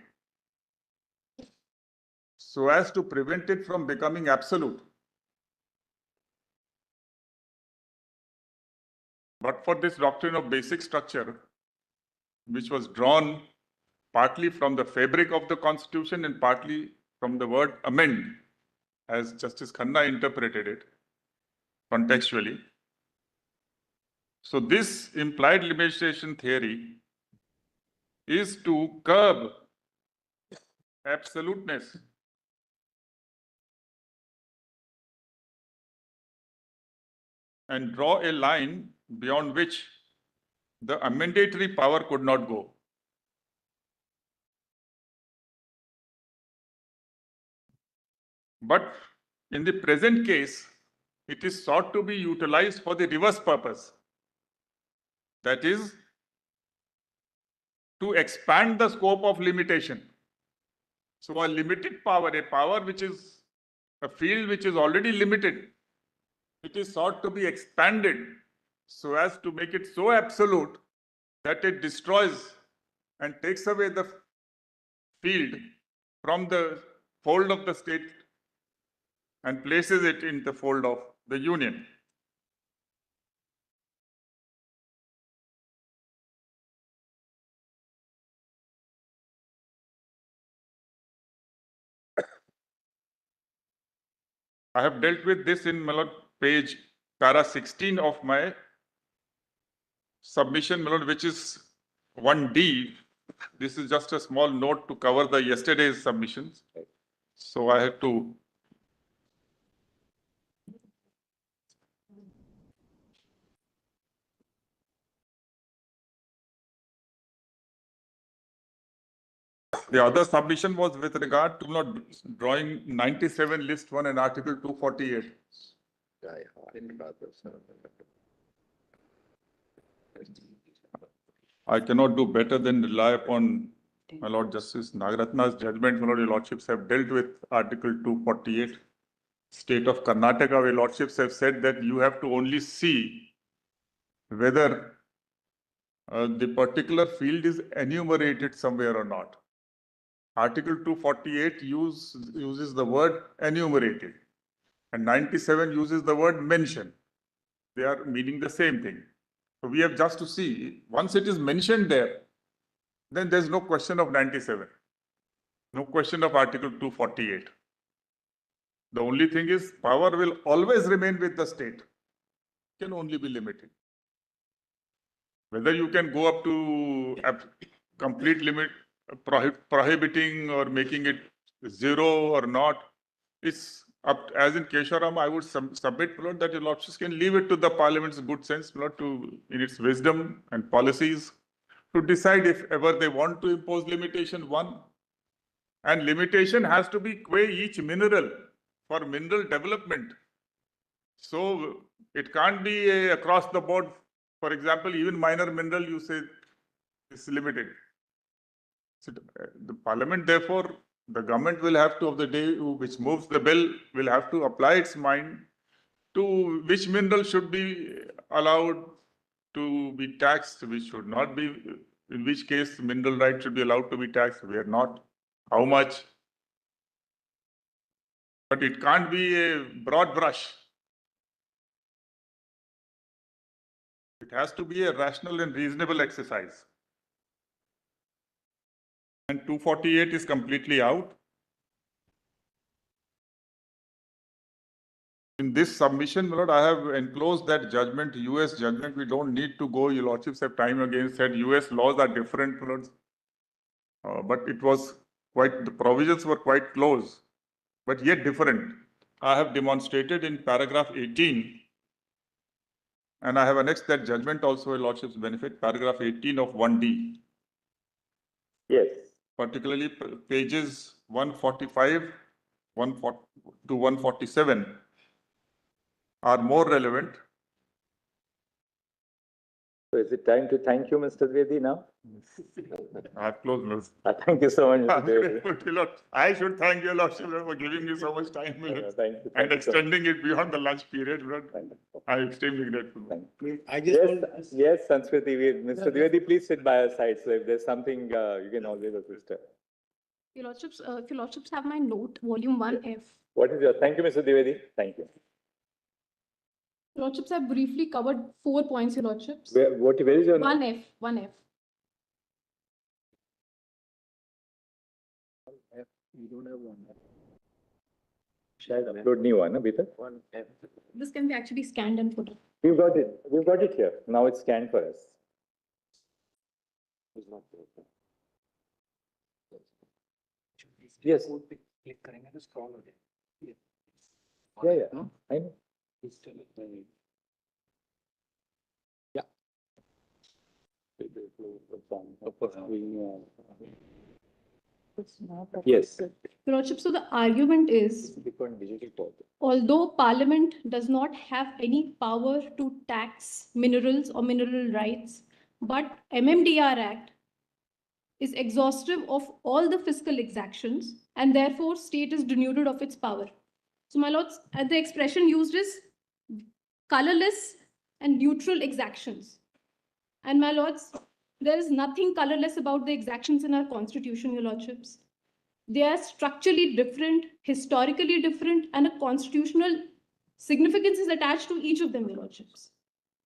so as to prevent it from becoming absolute. But for this doctrine of basic structure, which was drawn partly from the fabric of the Constitution and partly from the word amend, as Justice Khanna interpreted it contextually. So this implied limitation theory is to curb absoluteness and draw a line beyond which the amendatory power could not go. But in the present case, it is sought to be utilized for the reverse purpose. That is, to expand the scope of limitation. So a limited power, a power which is a field which is already limited, it is sought to be expanded so as to make it so absolute that it destroys and takes away the field from the fold of the state and places it in the fold of the union. I have dealt with this in page para 16 of my submission, which is 1D. This is just a small note to cover the yesterday's submissions. So I have to the other submission was with regard to not drawing 97 list 1 and article 248. I cannot do better than rely upon my Lord Justice Nagaratna's judgment. My Lord, your Lordships have dealt with article 248. State of Karnataka, your Lordships have said that you have to only see whether the particular field is enumerated somewhere or not. Article 248 uses the word enumerated and 97 uses the word mention. They are meaning the same thing. So we have just to see, once it is mentioned there, then there's no question of 97. No question of Article 248. The only thing is power will always remain with the state. It can only be limited. Whether you can go up to complete limit, prohibiting or making it zero or not, it's up, as in Kesharam, I would submit, Lord, that your Lordships can leave it to the Parliament's good sense, Lord, to, in its wisdom and policies, to decide if ever they want to impose limitation 1. And limitation has to be qua each mineral for mineral development. So it can't be across the board. For example, even minor mineral you say is limited. So the Parliament, therefore, the government will have to, of the day which moves the bill, will have to apply its mind to which mineral should be allowed to be taxed, which should not be, in which case mineral right should be allowed to be taxed, where not, how much. But it can't be a broad brush. It has to be a rational and reasonable exercise. And 248 is completely out. In this submission, my Lord, I have enclosed that judgment, US judgment. We don't need to go. Your Lordships have time again said US laws are different, my Lord. But it was quite, the provisions were quite close, but yet different. I have demonstrated in paragraph 18, and I have annexed that judgment also, your Lordships benefit, paragraph 18 of 1D. Yes. Particularly pages 145 to 147 are more relevant. So is it time to thank you, Mr. Dwivedi, now? I have closed notes. Thank you so much, Mr. Dwivedi. Grateful to Lord. I should thank you, Lord, for giving me so much time Thank you. and Thank you so much. extending it beyond the lunch period. Lord. Thank you. I'm extremely grateful. Thank you. I just Yes, want. yes, Sanskriti, Mr. Dwivedi, please sit by our side. So if there's something, you can always assist her. Your lordships have my note, volume 1F. What is your, thank you, Mr. Dwivedi. Thank you. Your lordships have briefly covered 4 points, your lordships. Where is your? 1F, 1F. You don't have one. Shall I upload new one, Abhi tak? One F. This can be actually scanned and put. We've got it. We've got it here. Now it's scanned for us. Is not there. Yes. Click करेंगे तो scroll हो जाएगा. Yeah, yeah. I know. Yes. Your lordships, so the argument is, although Parliament does not have any power to tax minerals or mineral rights, but MMDR Act is exhaustive of all the fiscal exactions, and therefore state is denuded of its power. So my lords, the expression used is colorless and neutral exactions. And my lords, there is nothing colorless about the exactions in our constitution, your lordships. They are structurally different, historically different, and a constitutional significance is attached to each of them, your lordships.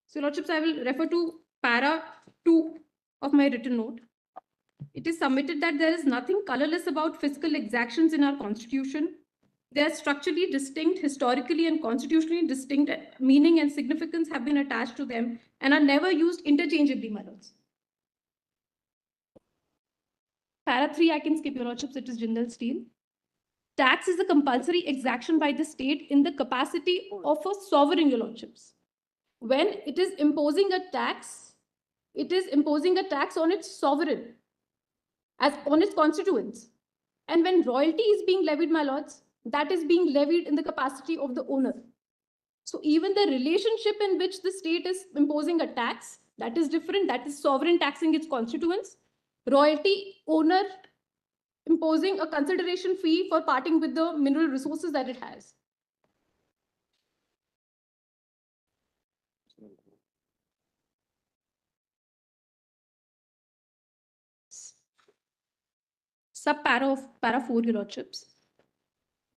So, your lordships, I will refer to para 2 of my written note. It is submitted that there is nothing colorless about fiscal exactions in our constitution. They are structurally distinct, historically and constitutionally distinct, meaning and significance have been attached to them and are never used interchangeably, my lords. Para 3, I can skip, your lordships, it is Jindal Steel. Tax is a compulsory exaction by the state in the capacity of a sovereign, your lordships. When it is imposing a tax, it is imposing a tax on its sovereign, as on its constituents. And when royalty is being levied, my lords, that is being levied in the capacity of the owner. So even the relationship in which the state is imposing a tax, that is different, that is sovereign taxing its constituents. Royalty owner imposing a consideration fee for parting with the mineral resources that it has. Sub-para of para 4, your lordships.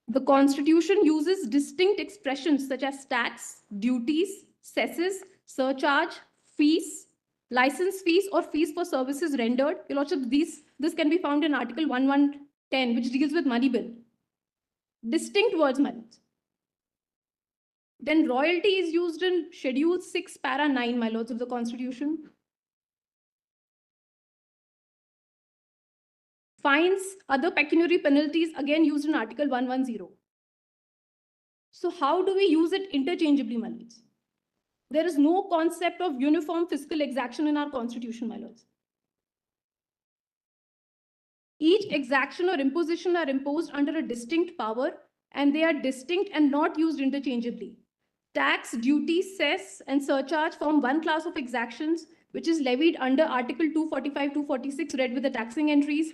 The constitution uses distinct expressions such as tax, duties, cesses, surcharge, fees, license fees, or fees for services rendered. Your lordships, this can be found in Article 1110, which deals with money bill. Distinct words, my lords. Then royalty is used in Schedule 6, para 9, my lords, of the Constitution. Fines, other pecuniary penalties, again used in Article 110. So how do we use it interchangeably, my lords? There is no concept of uniform fiscal exaction in our constitution, my lords. Each exaction or imposition are imposed under a distinct power, and they are distinct and not used interchangeably. Tax, duty, cess, and surcharge form one class of exactions, which is levied under Article 245, 246, read with the taxing entries.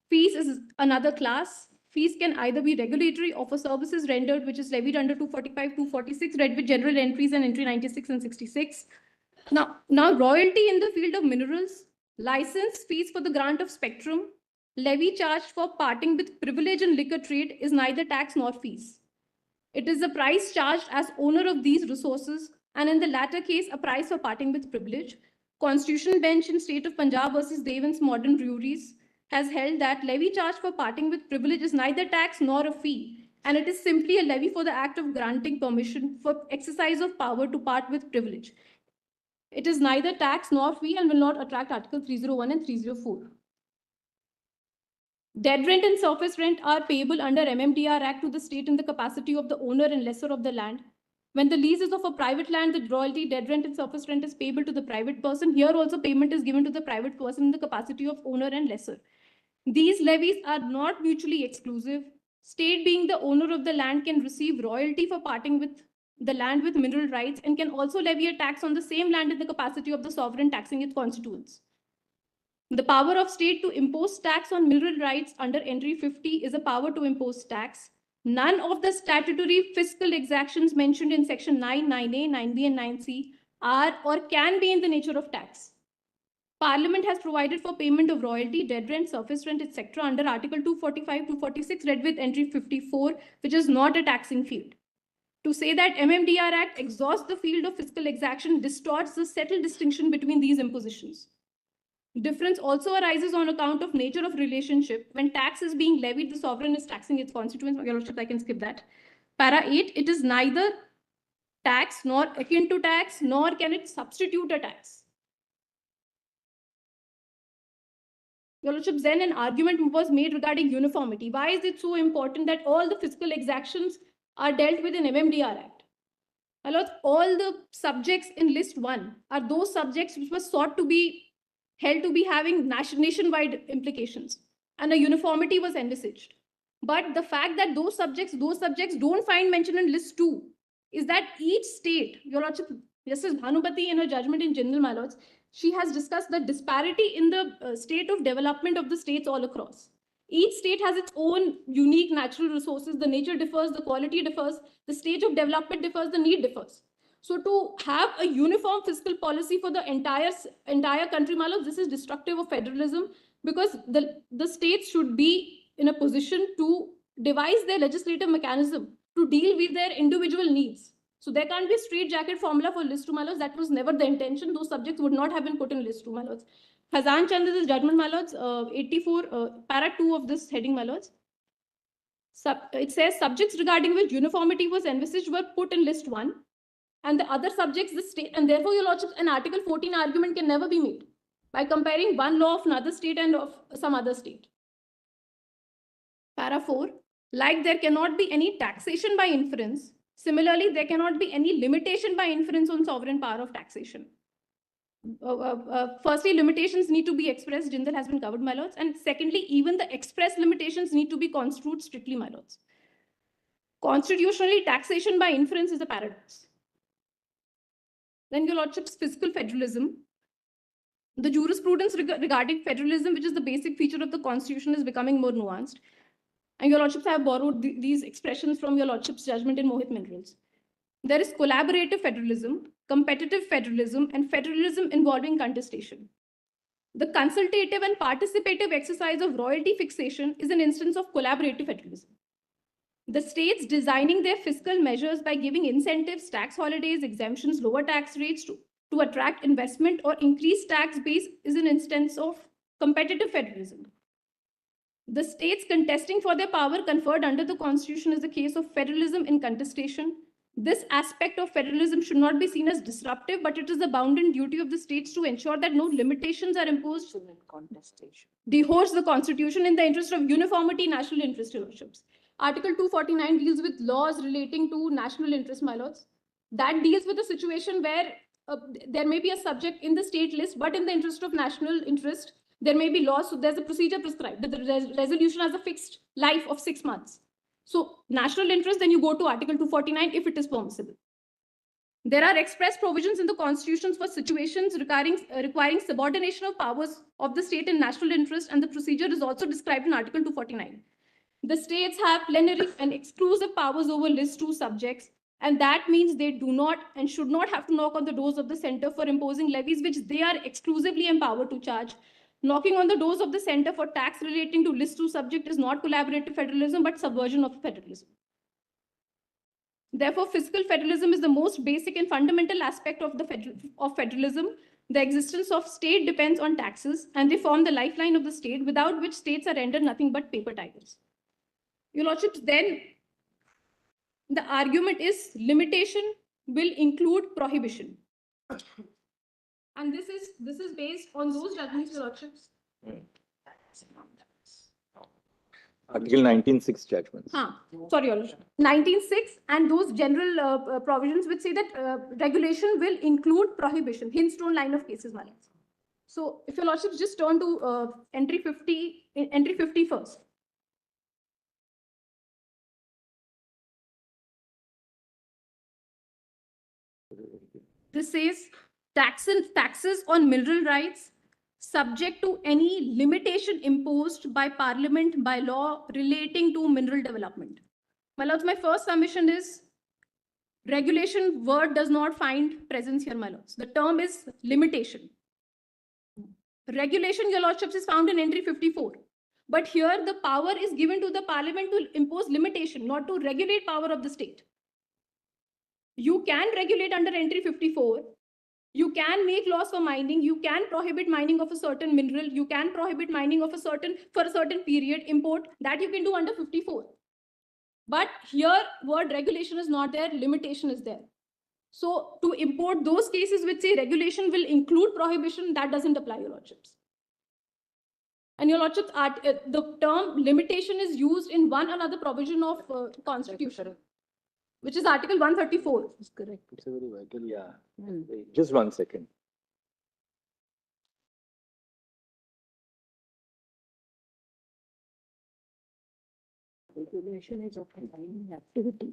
Fees is another class. Fees can either be regulatory or for services rendered, which is levied under 245, 246, read with general entries and entry 96 and 66. Now royalty in the field of minerals, license fees for the grant of spectrum, levy charged for parting with privilege in liquor trade is neither tax nor fees. It is a price charged as owner of these resources, and in the latter case, a price for parting with privilege. Constitutional bench in state of Punjab versus Devon's Modern Breweries has held that levy charged for parting with privilege is neither tax nor a fee, and it is simply a levy for the act of granting permission for exercise of power to part with privilege. It is neither tax nor fee and will not attract Article 301 and 304. Dead rent and surface rent are payable under MMDR Act to the state in the capacity of the owner and lessor of the land. When the lease is of a private land, the royalty, dead rent, and surface rent is payable to the private person. Here also payment is given to the private person in the capacity of owner and lessor. These levies are not mutually exclusive. State, being the owner of the land, can receive royalty for parting with the land with mineral rights and can also levy a tax on the same land in the capacity of the sovereign taxing its constituents. The power of state to impose tax on mineral rights under entry 50 is a power to impose tax. None of the statutory fiscal exactions mentioned in section 9, 9A, 9B and 9C are or can be in the nature of tax. Parliament has provided for payment of royalty, dead rent, surface rent, etc. under Article 245 to 46 read with entry 54, which is not a taxing field. To say that MMDR Act exhausts the field of fiscal exaction distorts the settled distinction between these impositions. Difference also arises on account of nature of relationship. When tax is being levied, the sovereign is taxing its constituents. Your Lordship, I can skip that. Para 8, it is neither tax nor akin to tax, nor can it substitute a tax. Your Lordship, then an argument was made regarding uniformity. Why is it so important that all the fiscal exactions are dealt with in MMDR Act? My Lords, all the subjects in list 1 are those subjects which were sought to be held to be having nationwide implications, and a uniformity was envisaged. But the fact that those subjects don't find mention in list 2 is that each state, Your Lordship, Justice Bhanupati in her judgment in general, my lords, she has discussed the disparity in the state of development of the states all across. Each state has its own unique natural resources. The nature differs, the quality differs, the stage of development differs, the need differs. So to have a uniform fiscal policy for the entire country, my lords, this is destructive of federalism, because the states should be in a position to devise their legislative mechanism to deal with their individual needs. So there can't be a straitjacket formula for list 2, my lords. That was never the intention. Those subjects would not have been put in list 2, my lords. Khazan Chand is judgment, my lords, 84, para 2 of this heading, my lords. It says subjects regarding which uniformity was envisaged were put in list 1. And the other subjects, the state, and therefore, Your Lordship, an Article 14 argument can never be made by comparing one law of another state and of some other state. Para 4, like there cannot be any taxation by inference. Similarly, there cannot be any limitation by inference on sovereign power of taxation. Firstly, limitations need to be expressed. Jindal has been covered, my lords. And secondly, even the express limitations need to be construed strictly, my lords. Constitutionally, taxation by inference is a paradox. Then, Your Lordship's fiscal federalism. The jurisprudence regarding federalism, which is the basic feature of the Constitution, is becoming more nuanced. And Your Lordships have borrowed these expressions from Your Lordship's judgment in Mohit Minerals. There is collaborative federalism, competitive federalism, and federalism involving contestation. The consultative and participative exercise of royalty fixation is an instance of collaborative federalism. The states designing their fiscal measures by giving incentives, tax holidays, exemptions, lower tax rates to attract investment or increase tax base is an instance of competitive federalism. The states contesting for their power conferred under the Constitution is a case of federalism in contestation. This aspect of federalism should not be seen as disruptive, but it is the bounden duty of the states to ensure that no limitations are imposed Contestation. dehodes the Constitution in the interest of uniformity, national interest, Your Lordships. Article 249 deals with laws relating to national interest, my lords. That deals with a situation where there may be a subject in the state list, but in the interest of national interest, there may be laws. So there's a procedure prescribed. The resolution has a fixed life of 6 months. So national interest, then you go to Article 249 if it is permissible. There are express provisions in the constitutions for situations requiring subordination of powers of the state in national interest, and the procedure is also described in Article 249. The states have plenary and exclusive powers over list 2 subjects, and that means they do not and should not have to knock on the doors of the center for imposing levies which they are exclusively empowered to charge. Knocking on the doors of the center for tax relating to list 2 subject is not collaborative federalism, but subversion of federalism. Therefore, fiscal federalism is the most basic and fundamental aspect of federalism. The existence of state depends on taxes, and they form the lifeline of the state, without which states are rendered nothing but paper tigers. Your Lordships, then the argument is limitation will include prohibition. And this is based on those judgments, Your Lordships. Article 19(6) judgments. Sorry, Your Lordship. 19(6) and those general provisions which say that regulation will include prohibition, Hindstone line of cases, my lords. So if Your Lordships just turn to entry 50 first. This says taxes on mineral rights subject to any limitation imposed by Parliament by law relating to mineral development. My lords, my first submission is regulation word does not find presence here, my lords. The term is limitation. Regulation, your lordships, is found in entry 54. But here the power is given to the Parliament to impose limitation, not to regulate power of the state. You can regulate under entry 54. You can make laws for mining. You can prohibit mining of a certain mineral. You can prohibit mining of for a certain period, import. That you can do under 54. But here word regulation is not there, limitation is there. So to import those cases which say regulation will include prohibition, that doesn't apply, your lordships. And your lordships, the term limitation is used in one another provision of constitution, which is article 134. Is correct. It's a very vital, yeah. Wait, just 1 second. Regulation is of mining activity.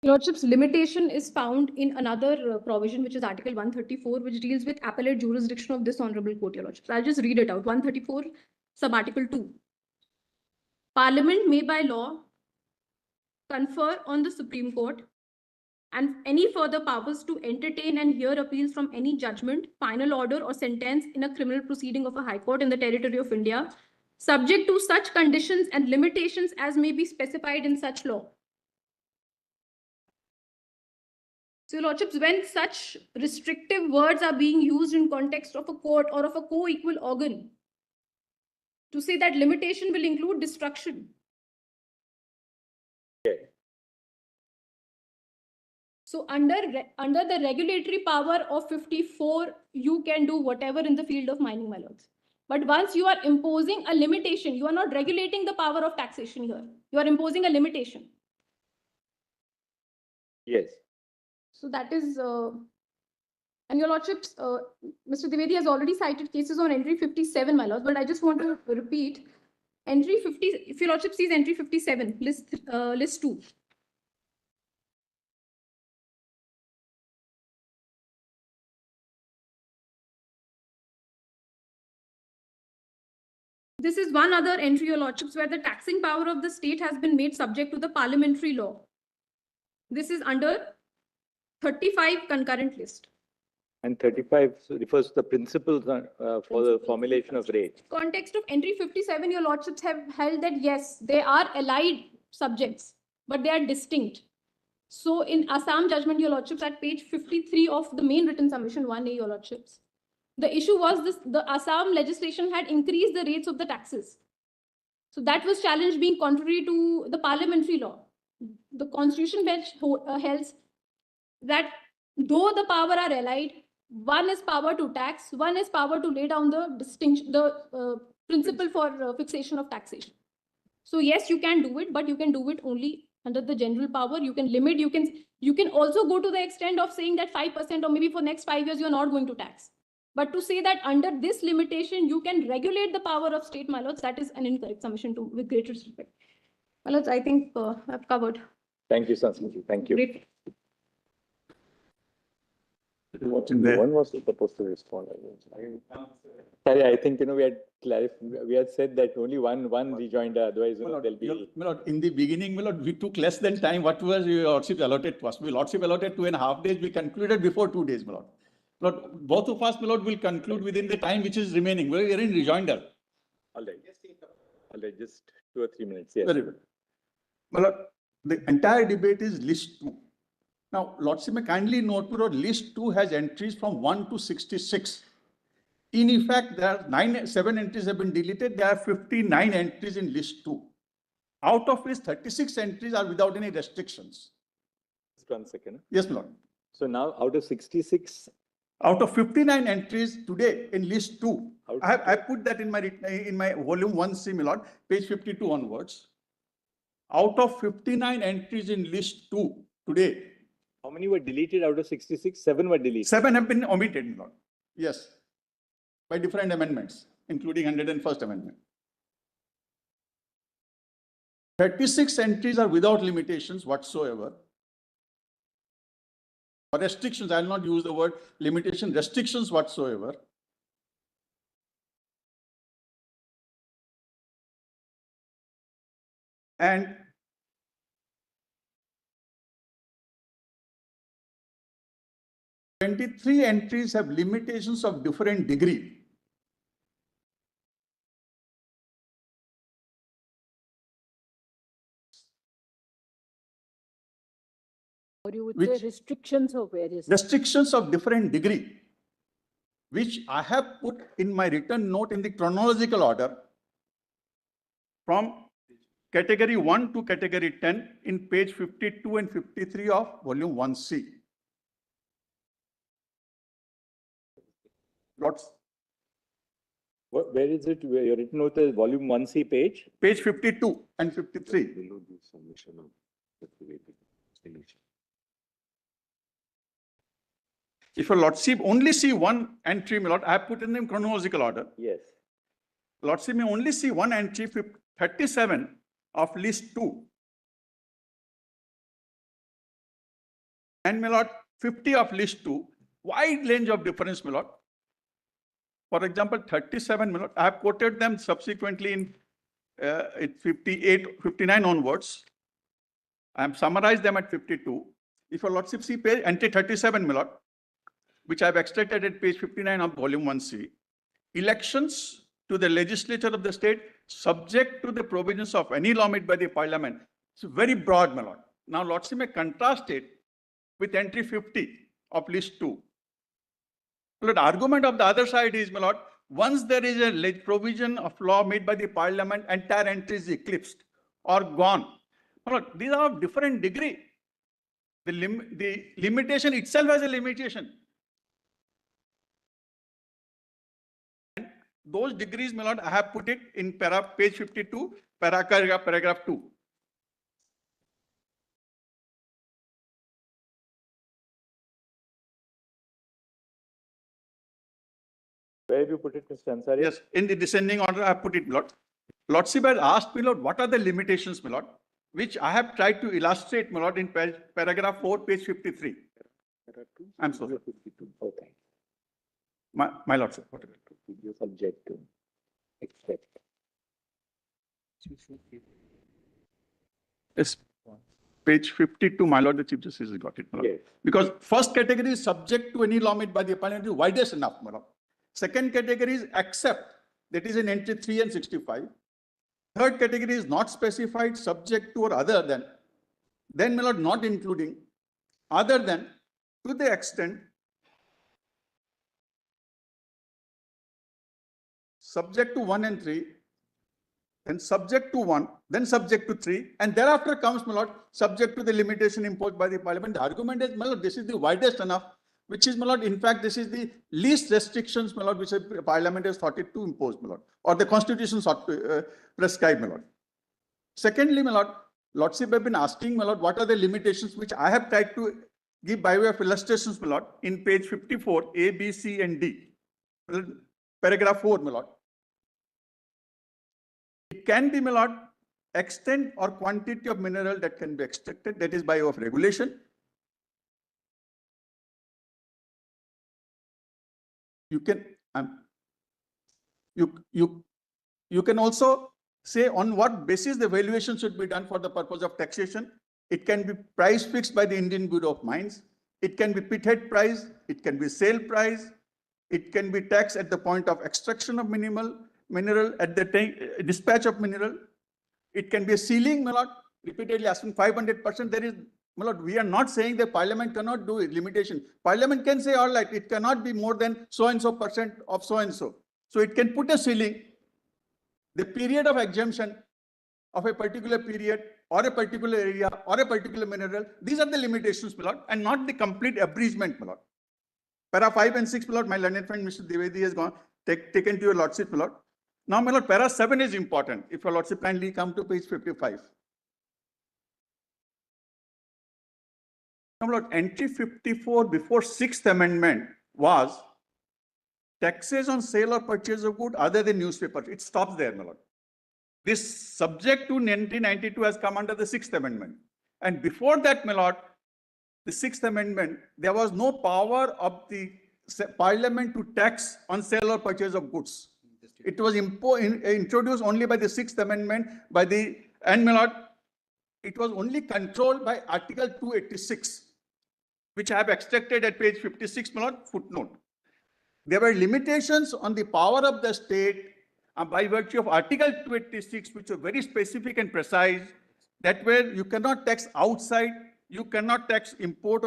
Lordships, limitation is found in another provision, which is Article 134, which deals with appellate jurisdiction of this honorable court, your lordships. I'll just read it out. 134, sub-article 2. Parliament may by law confer on the Supreme Court and any further powers to entertain and hear appeals from any judgment, final order or sentence in a criminal proceeding of a high court in the territory of India, subject to such conditions and limitations as may be specified in such law. So, lordships, when such restrictive words are being used in context of a court or of a co-equal organ, to say that limitation will include destruction. Okay. So, under the regulatory power of 54, you can do whatever in the field of mining, my lords. But once you are imposing a limitation, you are not regulating the power of taxation here. You are imposing a limitation. Yes. So that is, and your lordships, Mr. Dwivedi has already cited cases on entry 57, my lords, but I just want to repeat entry 50, if your lordship sees entry 57, list 2. This is one other entry, your lordships, where the taxing power of the state has been made subject to the parliamentary law. This is under 35 concurrent list. And 35 refers to the principles for the formulation of rates. Context of entry 57, your lordships have held that yes, they are allied subjects, but they are distinct. So in Assam judgment, your lordships, at page 53 of the main written submission 1A, your lordships, the issue was this: the Assam legislation had increased the rates of the taxes. So that was challenged being contrary to the parliamentary law. The Constitution bench held that though the power are allied, one is power to tax, one is power to lay down the distinction, the principle for fixation of taxation. So yes, you can do it, but you can do it only under the general power. You can limit, you can also go to the extent of saying that 5% or maybe for next 5 years, you're not going to tax. But to say that under this limitation, you can regulate the power of state, my lords, that is an incorrect submission to with great respect. My lords, I think I've covered. Thank you, Sanskrit. Thank you. Great. One was supposed to respond. Sorry, I think we had said that only one rejoinder, otherwise there'll be. In the beginning, we took less than time. What was your lordship allotted to us? Lordship allotted 2.5 days. We concluded before 2 days, my lord. Lord, both of us, my lord, will conclude within the time which is remaining. We are in rejoinder. All right. Just 2 or 3 minutes. Yes. Very good. My lord, The entire debate is list 2. Now, Lordship may kindly note that list 2 has entries from 1 to 66. In effect, there are 7 entries have been deleted. There are 59 entries in list 2. Out of which 36 entries are without any restrictions. Just 1 second. Yes, Lord. So now out of 66, Out of 59 entries today in list 2, I put that in my volume 1C, my lord, page 52 onwards. Out of 59 entries in list 2 today, how many were deleted out of 66? 7 were deleted. 7 have been omitted, my lord. Yes, by different amendments, including 101st Amendment. 36 entries are without limitations whatsoever. Or restrictions, I will not use the word limitation, restrictions whatsoever. And three entries have limitations of different degree. Or you would say restrictions of various. Restrictions of different degree, which I have put in my written note in the chronological order from category 1 to category 10 in page 52 and 53 of volume 1C. Lots. Where is it? Where your written note is volume 1C page? Page 52 and 53. If your lordship only see one entry, my lord, I have put in the chronological order. Yes. Lordship may only see one entry, 37 of list 2. And my lord, 50 of list 2. Wide range of difference, my lord. For example, 37, my lord, I have quoted them subsequently in 58, 59 onwards. I have summarized them at 52. If your lordship see page entry 37, my lord, which I have extracted at page 59 of volume 1C, elections to the legislature of the state subject to the provisions of any law made by the parliament. It's very broad, my lord. Now, lordship may contrast it with entry 50 of list 2. The argument of the other side is, my lord, once there is a provision of law made by the parliament, entire entry is eclipsed or gone. My lord, these are of different degree. The limitation itself has a limitation. And those degrees, my lord, I have put it in page 52, paragraph 2. Where have you put it, Mr. Ansari? Yes, in the descending order, I have put it, my lord. Lordship has asked, my lord, what are the limitations, my lord, which I have tried to illustrate, my lord, in paragraph 4, page 53. I'm sorry. Okay. My lord, sir. You subject to except. Yes, page 52, my lord, the Chief Justice has got it, my lord. Yes. Because first category is subject to any law made by the parliament, is widest enough, my lord. Second category is accept, that is in entry 3 and 65. Third category is not specified, subject to or other than. Then, my lord, not including, other than, to the extent, subject to 1 and 3, then subject to 1, then subject to 3, and thereafter comes, my lord, subject to the limitation imposed by the parliament. The argument is, my lord, this is the widest enough, which is, my lord, in fact, this is the least restrictions, my lord, which the parliament has thought it to impose, my lord, or the constitution sought to prescribe, my lord. Secondly, my lord, lordship have been asking, my lord, what are the limitations which I have tried to give by way of illustrations, my lord, in page 54, A, B, C, and D. Paragraph 4, my lord. It can be, my lord, extent or quantity of mineral that can be extracted, that is by way of regulation. You can, you can also say on what basis the valuation should be done for the purpose of taxation. It can be price fixed by the Indian Bureau of Mines. It can be pithead price. It can be sale price. It can be taxed at the point of extraction of mineral, at the dispatch of mineral. It can be a ceiling, my lord, repeatedly asking 500%, there is, my lord, we are not saying that Parliament cannot do it, limitation. Parliament can say, all right, it cannot be more than so-and-so percent of so-and-so. So it can put a ceiling, the period of exemption of a particular period or a particular area or a particular mineral. These are the limitations, my lord, and not the complete abridgment, my lord. Para 5 and 6, my lord, my learned friend Mr. Dwivedi has taken to your lordship, my lord. Now, my lord, para 7 is important. If your lordship kindly come to page 55. Now, my lord, entry 54 before 6th amendment was taxes on sale or purchase of good other than newspapers. It stops there, my lord. This subject to 1992 has come under the 6th amendment. And before that, my lord, the 6th amendment, there was no power of the Parliament to tax on sale or purchase of goods. It was introduced only by the 6th amendment and my lord, it was only controlled by Article 286, which I have extracted at page 56, my lord, footnote. There were limitations on the power of the state by virtue of Article 286, which are very specific and precise, that where you cannot tax outside, you cannot tax import,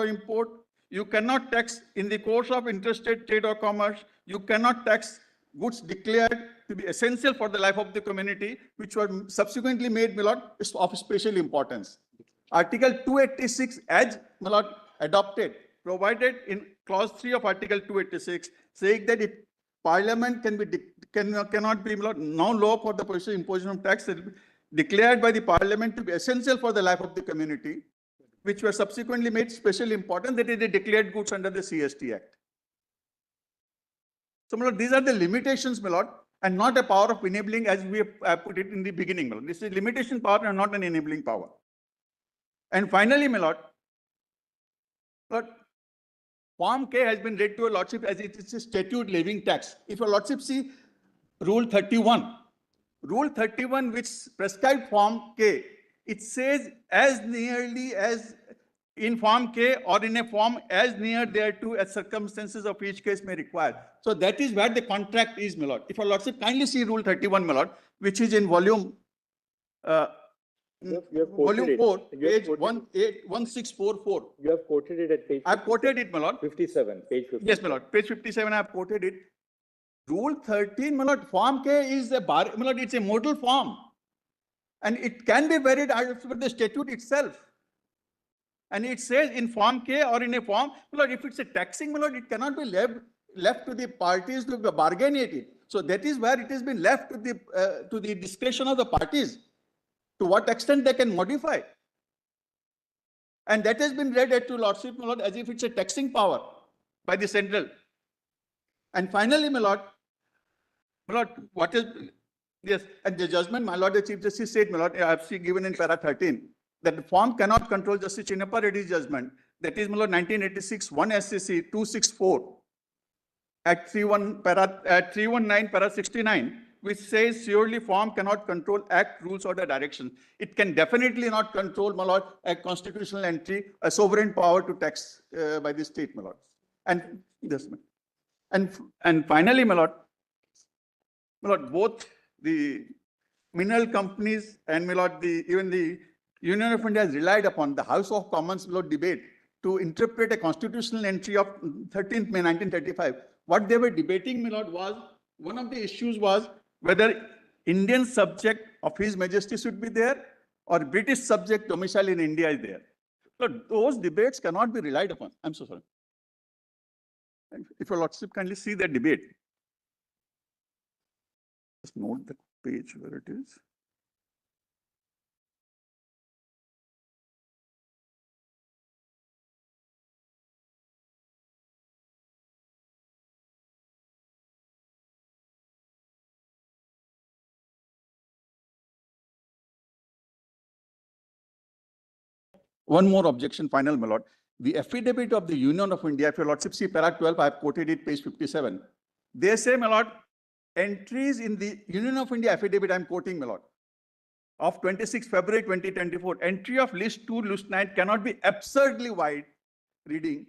you cannot tax in the course of interstate trade or commerce, you cannot tax goods declared to be essential for the life of the community, which were subsequently made, my lord, of special importance. Article 286, as, my lord, adopted, provided in clause 3 of Article 286, saying that if Parliament cannot be, my lord, no law for the purpose of imposition of tax declared by the Parliament to be essential for the life of the community, which were subsequently made special important, that is the declared goods under the CST Act. So, my lord, these are the limitations, my lord, and not a power of enabling as we have put it in the beginning, my lord. This is limitation power and not an enabling power. And finally, my lord, Form K has been read to your lordship as it is a statute levying tax. If your lordship see Rule 31, which prescribed Form K, it says as nearly as in Form K or in a form as near thereto as circumstances of each case may require. So that is where the contract is, my lord. If your lordship kindly see Rule 31, my lord, which is in volume You have quoted volume 4, it. You have page quoted 1644. You have quoted it at page. I have quoted it, my lord. 57, page 57. Yes, my lord. Page 57, I have quoted it. Rule 13, my lord, Form K is a my lord, it's a modal form. And it can be varied as per the statute itself. And it says in Form K or in a form, my lord, if it's a taxing, my lord, it cannot be left to the parties to bargain it. So that is where it has been left to the discretion of the parties, to what extent they can modify. And that has been read at your lordship, my lord, as if it's a taxing power by the central. And finally, my lord, what is, yes, and the judgment, my lord, the Chief Justice said, my lord, I have given in para 13, that the form cannot control Justice Chinnappa Reddy's judgment. That is, my lord, 1986, 1 SCC 264 at 319 para 69, which says surely form cannot control act, rules, or the direction. It can definitely not control, my lord, a constitutional entry, a sovereign power to tax by the state, my lord. And yes, and finally, my lord, both the mineral companies and my lord, even the Union of India has relied upon the House of Commons, my lord, debate to interpret a constitutional entry of 13th May 1935. What they were debating, my lord, was one of the issues was whether Indian subject of His Majesty should be there or British subject domicile in India is there. So those debates cannot be relied upon. I'm so sorry. If your lordship kindly see that debate, just note the page where it is. One more objection, final, my lord. The affidavit of the Union of India, if your lordship see para 12, I have quoted it, page 57. They say, my lord, entries in the Union of India affidavit, I'm quoting, my lord, of 26 February 2024, entry of list 2, list 9 cannot be absurdly wide reading,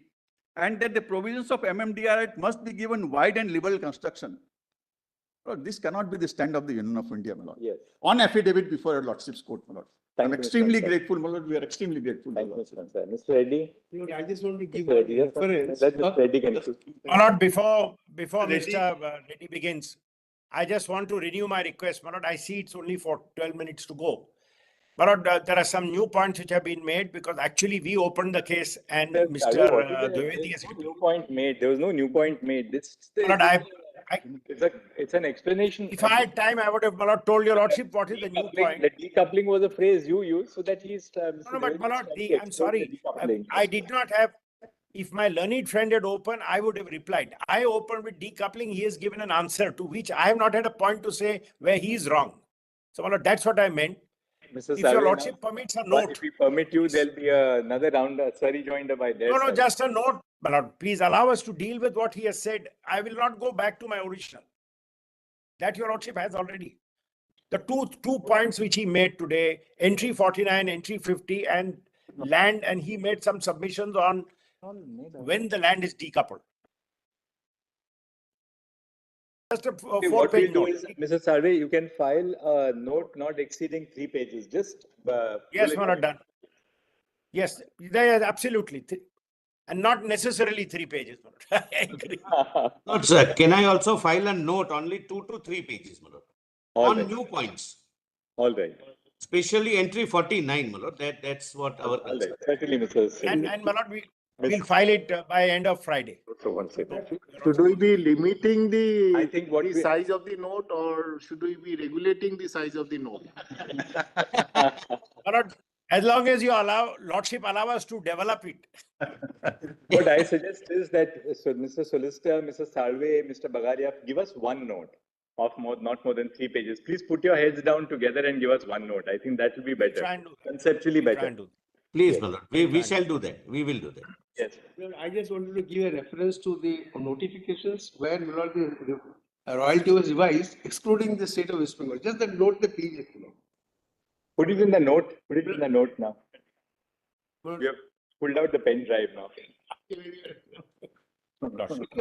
and that the provisions of MMDR Act must be given wide and liberal construction. Lord, this cannot be the stand of the Union of India, my lord. Yes. On affidavit before your lordship's court, my lord. Thank I'm you, Mr. extremely Ansari. grateful, my lord. We are extremely grateful. Thank you, Mr. Ansari. Mr. Reddy? I just want to give Mr. Reddy, yes, sir. reference. Let Mr. Reddy conclude. My lord, before Reddy. Mr. Reddy begins, I just want to renew my request. My lord, I see it's only for 12 minutes to go. My lord, there are some new points which have been made because actually we opened the case and Mr. Dwivedi has. There's no new point made. There was no new point made. My lord, It's an explanation. if I had time, I would have, my lord, told your lordship what is the new point. The decoupling was a phrase you used so that he's. No, but my lord, I'm sorry. I did not have, if my learned friend had opened, I would have replied. I opened with decoupling. He has given an answer to which I have not had a point to say where he is wrong. So, my lord, that's what I meant. Mr. If your lordship permits a note. If we permit you, there'll be another round. Sorry, joined by there. No, just a note. My lord, please allow us to deal with what he has said. I will not go back to my original. That your lordship has already. The two points which he made today, entry 49, entry 50, and land, and he made some submissions on when the land is decoupled. Just a What we four-page do note. is, Mr. Sarve, you can file a note not exceeding 3 pages. Just Yes, pull my it lord, out. done. Yes, they are absolutely. And not necessarily 3 pages. My lord. I agree. Not sir, can I also file a note, only 2 to 3 pages, my lord, All on right. new points, All right. especially entry 49, my lord, that's what our All concern. right. Certainly, Mr. Singh. And my lord, we'll file it by end of Friday. So one second. Should we be limiting I the, think what the we- size of the note, or should we be regulating the size of the note? My lord, as long as you lordship allow us to develop it. What I suggest is that Mr. Solicitor, Mr. Salve, Mr. Bagaria, give us one note of not more than 3 pages. Please put your heads down together and give us one note. I think that will be better. Try and do that. Conceptually Try better. and do that. Please, my lord, we shall do that, we will do that. Yes. I just wanted to give a reference to the notifications where the royalty was revised, excluding the state of West Bengal. Just that note the period. Put it in the note. Put it in the note now. We have pulled out the pen drive now. You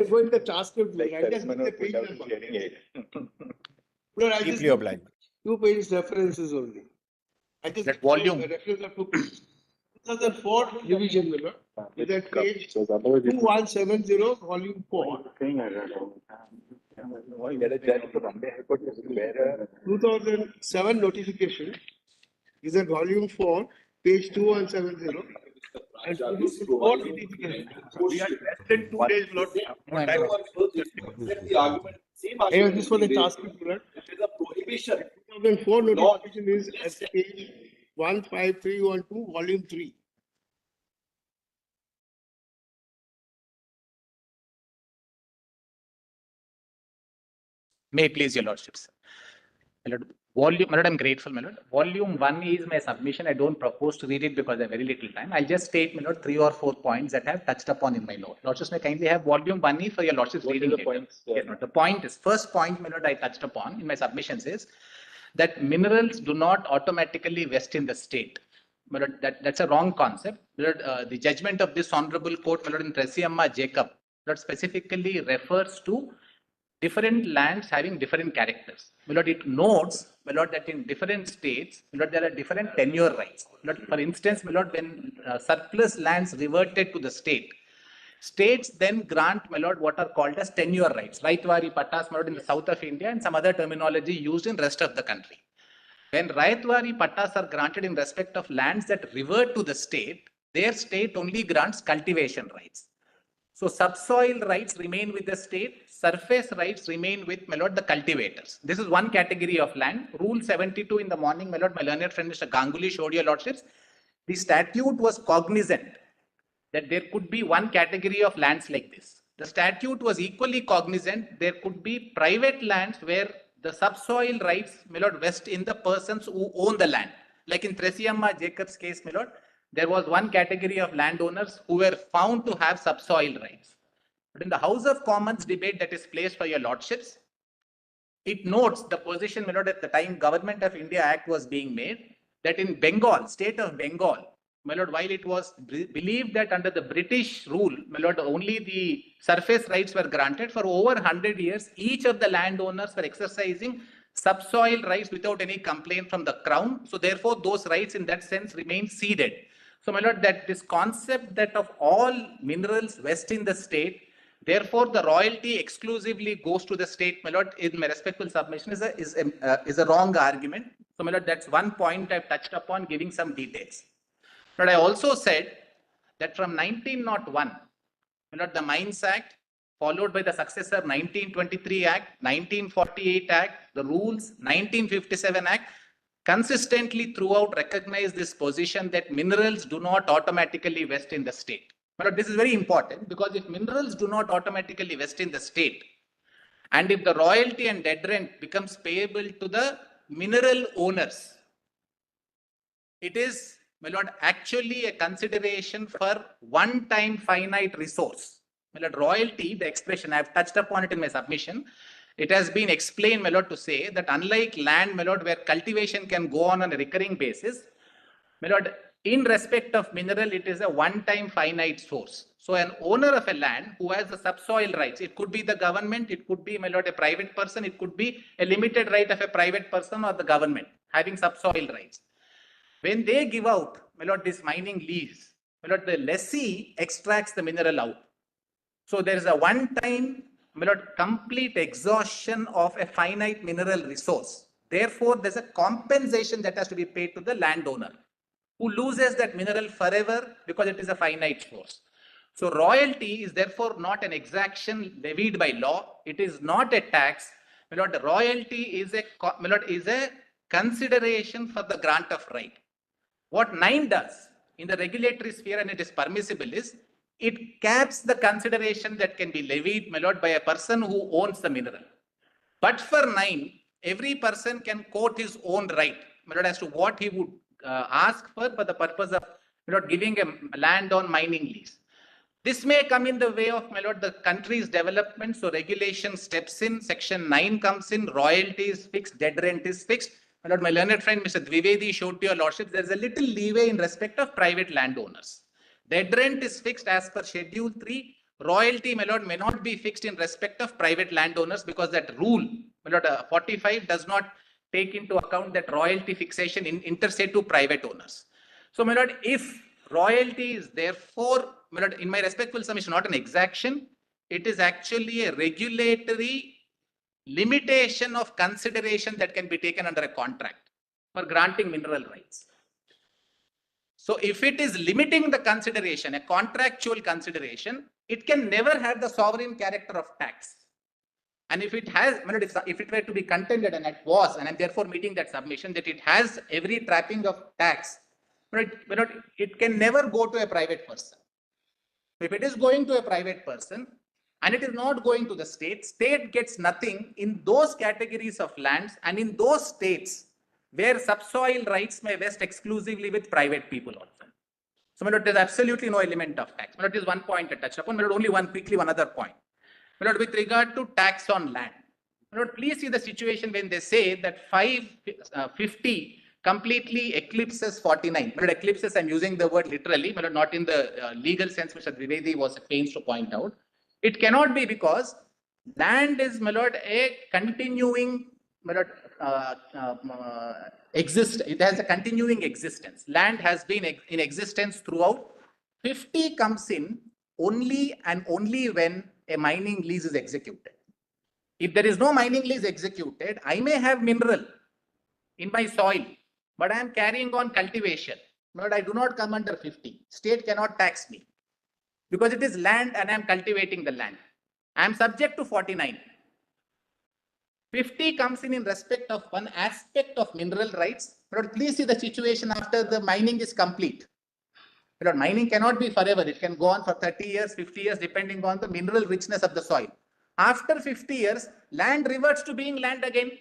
go in the transcript. Like I just Karimano the pulled page out number. his hearing aid. No, I just Deeply obliged. 2 pages references only. I just That volume. a reference of 2 pages. 2004 revision, number. Is that page 2170, volume 4. Get a judge for Bombay High Court to wear 2007 notification is at volume 4, page 2170. And 2004 notification. We are less than 2 days, lord. Anyway, this for the transcript, Lord. 2004 notification is at page 15312, volume 3. May please your lordships. My lord, volume, my lord, I'm grateful, my lord. Volume 1 is my submission. I don't propose to read it because I have very little time. I'll just state, my lord, 3 or 4 points that I have touched upon in my note. Lordships may kindly have volume 1E for your lordships What are reading the later. points? Yes, my lord. The point is, first point, my lord, I touched upon in my submissions is that minerals do not automatically vest in the state. My lord, that's a wrong concept. My lord, the judgment of this honorable court, my lord, in Presiamma Jacob, my lord, specifically refers to different lands having different characters. My lord, it notes, my lord, that in different states, my lord, there are different tenure rights. My lord, for instance, my lord, when surplus lands reverted to the state, states then grant, my lord, what are called as tenure rights, Raitwari Pattas, my lord, in the south of India, and some other terminology used in rest of the country. When Raitwari Pattas are granted in respect of lands that revert to the state, their state only grants cultivation rights. So subsoil rights remain with the state, surface rights remain with, my lord, the cultivators. This is one category of land. Rule 72 in the morning, my lord, my learned friend Mr. Ganguly showed your lordships. The statute was cognizant that there could be one category of lands like this. The statute was equally cognizant there could be private lands where the subsoil rights, my lord, vest in the persons who own the land. Like in Presiamma Jacob's case, my lord, there was one category of landowners who were found to have subsoil rights. But in the House of Commons debate that is placed for your lordships, it notes the position, my lord, at the time Government of India Act was being made, that in Bengal, state of Bengal, my lord, while it was believed that under the British rule, my lord, only the surface rights were granted, for over 100 years, each of the landowners were exercising subsoil rights without any complaint from the crown. So therefore, those rights in that sense remain ceded. So my lord, that this concept that of all minerals vest in the state, therefore the royalty exclusively goes to the state, my lord, in my respectful submission is a wrong argument. So my lord, that's one point I've touched upon, giving some details. But I also said that from 1901, my lord, the Mines Act, followed by the successor 1923 Act, 1948 Act, the rules, 1957 Act, consistently throughout recognize this position that minerals do not automatically vest in the state. But this is very important, because if minerals do not automatically vest in the state, and if the royalty and dead rent becomes payable to the mineral owners, it is, my lord, actually a consideration for one-time finite resource. My lord, royalty, the expression, I have touched upon it in my submission. It has been explained, my lord, to say that unlike land, my lord, where cultivation can go on a recurring basis, my lord, in respect of mineral, it is a one-time finite source. So an owner of a land who has the subsoil rights, it could be the government, it could be, my lord, a private person, it could be a limited right of a private person or the government having subsoil rights. When they give out, my lord, this mining lease, my lord, the lessee extracts the mineral out. So there is a one-time, my lord, complete exhaustion of a finite mineral resource. Therefore, there's a compensation that has to be paid to the landowner, who loses that mineral forever because it is a finite source. So royalty is therefore not an exaction levied by law. It is not a tax. My lord, the royalty is a consideration for the grant of right. What 9 does in the regulatory sphere, and it is permissible, is it caps the consideration that can be levied, my lord, by a person who owns the mineral. But for 9, every person can quote his own right, my lord, as to what he would ask for the purpose of, my lord, giving a land on mining lease. This may come in the way of, my lord, the country's development. So regulation steps in, section 9 comes in, royalty is fixed, dead rent is fixed. My lord, my learned friend Mr. Dwivedi showed to your lordship, there is a little leeway in respect of private landowners. Dead rent is fixed as per Schedule 3. Royalty, my lord, may not be fixed in respect of private landowners, because that rule, my lord, 45 does not take into account that royalty fixation interstate to private owners. So, my lord, if royalty is therefore, my lord, in my respectful submission, not an exaction, it is actually a regulatory limitation of consideration that can be taken under a contract for granting mineral rights. So if it is limiting the consideration, a contractual consideration, it can never have the sovereign character of tax. And if it has, if it were to be contended, and it was, and I'm therefore meeting that submission, that it has every trapping of tax, it can never go to a private person. If it is going to a private person and it is not going to the state, state gets nothing in those categories of lands and in those states where subsoil rights may vest exclusively with private people also. So, there's absolutely no element of tax. It is one point I touched upon. Only one other point. With regard to tax on land, please see the situation when they say that 550 completely eclipses 49. Eclipses, I'm using the word literally, but not in the legal sense, which Dwivedi was pains to point out. It cannot be, because land is, my lord, a continuing, my lord, it has a continuing existence. Land has been in existence throughout. 50 comes in only and only when a mining lease is executed. If there is no mining lease executed, I may have mineral in my soil, but I am carrying on cultivation. But I do not come under 50. State cannot tax me because it is land and I am cultivating the land. I am subject to 49. 50 comes in respect of one aspect of mineral rights. But please see the situation after the mining is complete. But mining cannot be forever. It can go on for 30 years, 50 years, depending on the mineral richness of the soil. After 50 years, land reverts to being land again.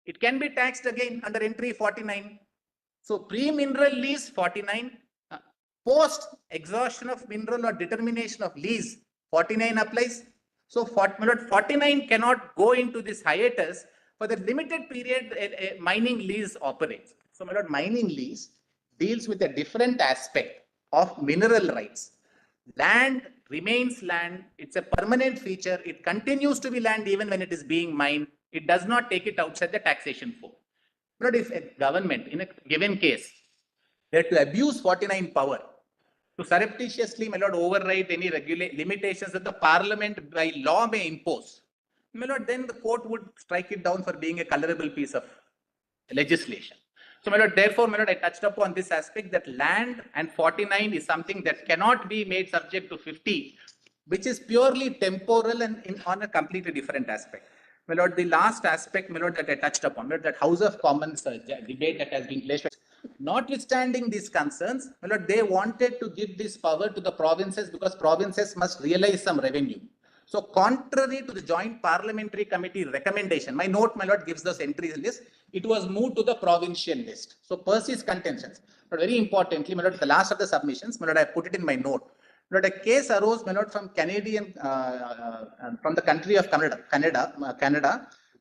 It can be taxed again under entry 49. So pre-mineral lease 49, post exhaustion of mineral or determination of lease 49 applies. So 49 cannot go into this hiatus for the limited period a mining lease operates. So mining lease deals with a different aspect of mineral rights. Land remains land. It's a permanent feature. It continues to be land even when it is being mined. It does not take it outside the taxation form. But if a government in a given case, they had to abuse 49 power to surreptitiously, my lord, override any limitations that the parliament by law may impose, my lord, then the court would strike it down for being a colorable piece of legislation. So, my lord, therefore, my lord, I touched upon this aspect that land and 49 is something that cannot be made subject to 50, which is purely temporal and on a completely different aspect. My lord, the last aspect, my lord, that I touched upon, my lord, that House of Commons debate that has been placed. Notwithstanding these concerns, my lord, they wanted to give this power to the provinces because provinces must realize some revenue. So contrary to the Joint Parliamentary Committee recommendation, my note, my lord, gives those entries list. It was moved to the provincial list. So Percy's contentions. But very importantly, my lord, the last of the submissions, my lord, I put it in my note. My lord, a case arose, my lord, from Canadian, from the country of Canada, my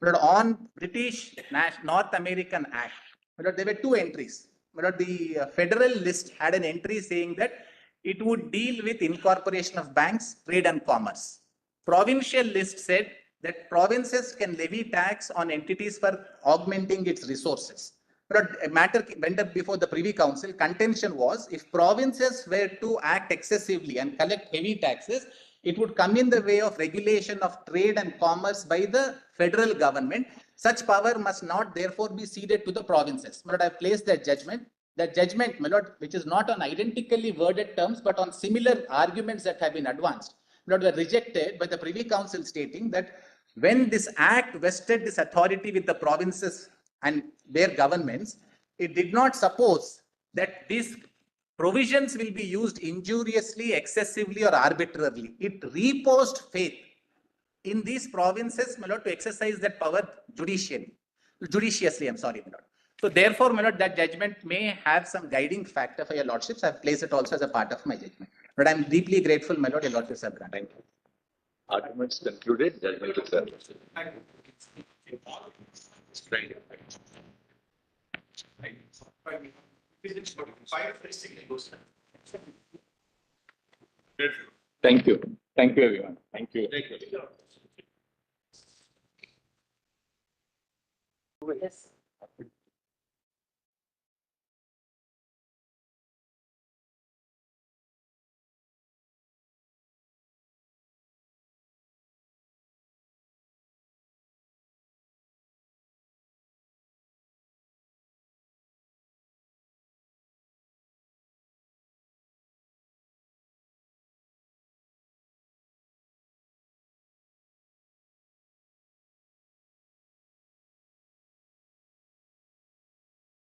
lord, on British North American Act. My lord, there were two entries. My lord, the federal list had an entry saying that it would deal with incorporation of banks, trade and commerce. Provincial list said that provinces can levy tax on entities for augmenting its resources. But a matter went up before the Privy Council. Contention was if provinces were to act excessively and collect heavy taxes, it would come in the way of regulation of trade and commerce by the federal government. Such power must not therefore be ceded to the provinces. My lord, I placed that judgment. That judgment, my lord, which is not on identically worded terms, but on similar arguments that have been advanced, were rejected by the Privy Council, stating that when this act vested this authority with the provinces and their governments, it did not suppose that these provisions will be used injuriously, excessively, or arbitrarily. It reposed faith in these provinces, my lord, to exercise that power judiciously, I'm sorry, my lord. So therefore, my lord, that judgment may have some guiding factor for your lordships. I've placed it also as a part of my judgment. But I'm deeply grateful, my lord, your lordships have granted. Thank you. Arguments concluded, judgment is served. Thank you. Thank you, everyone. Thank you. Yes.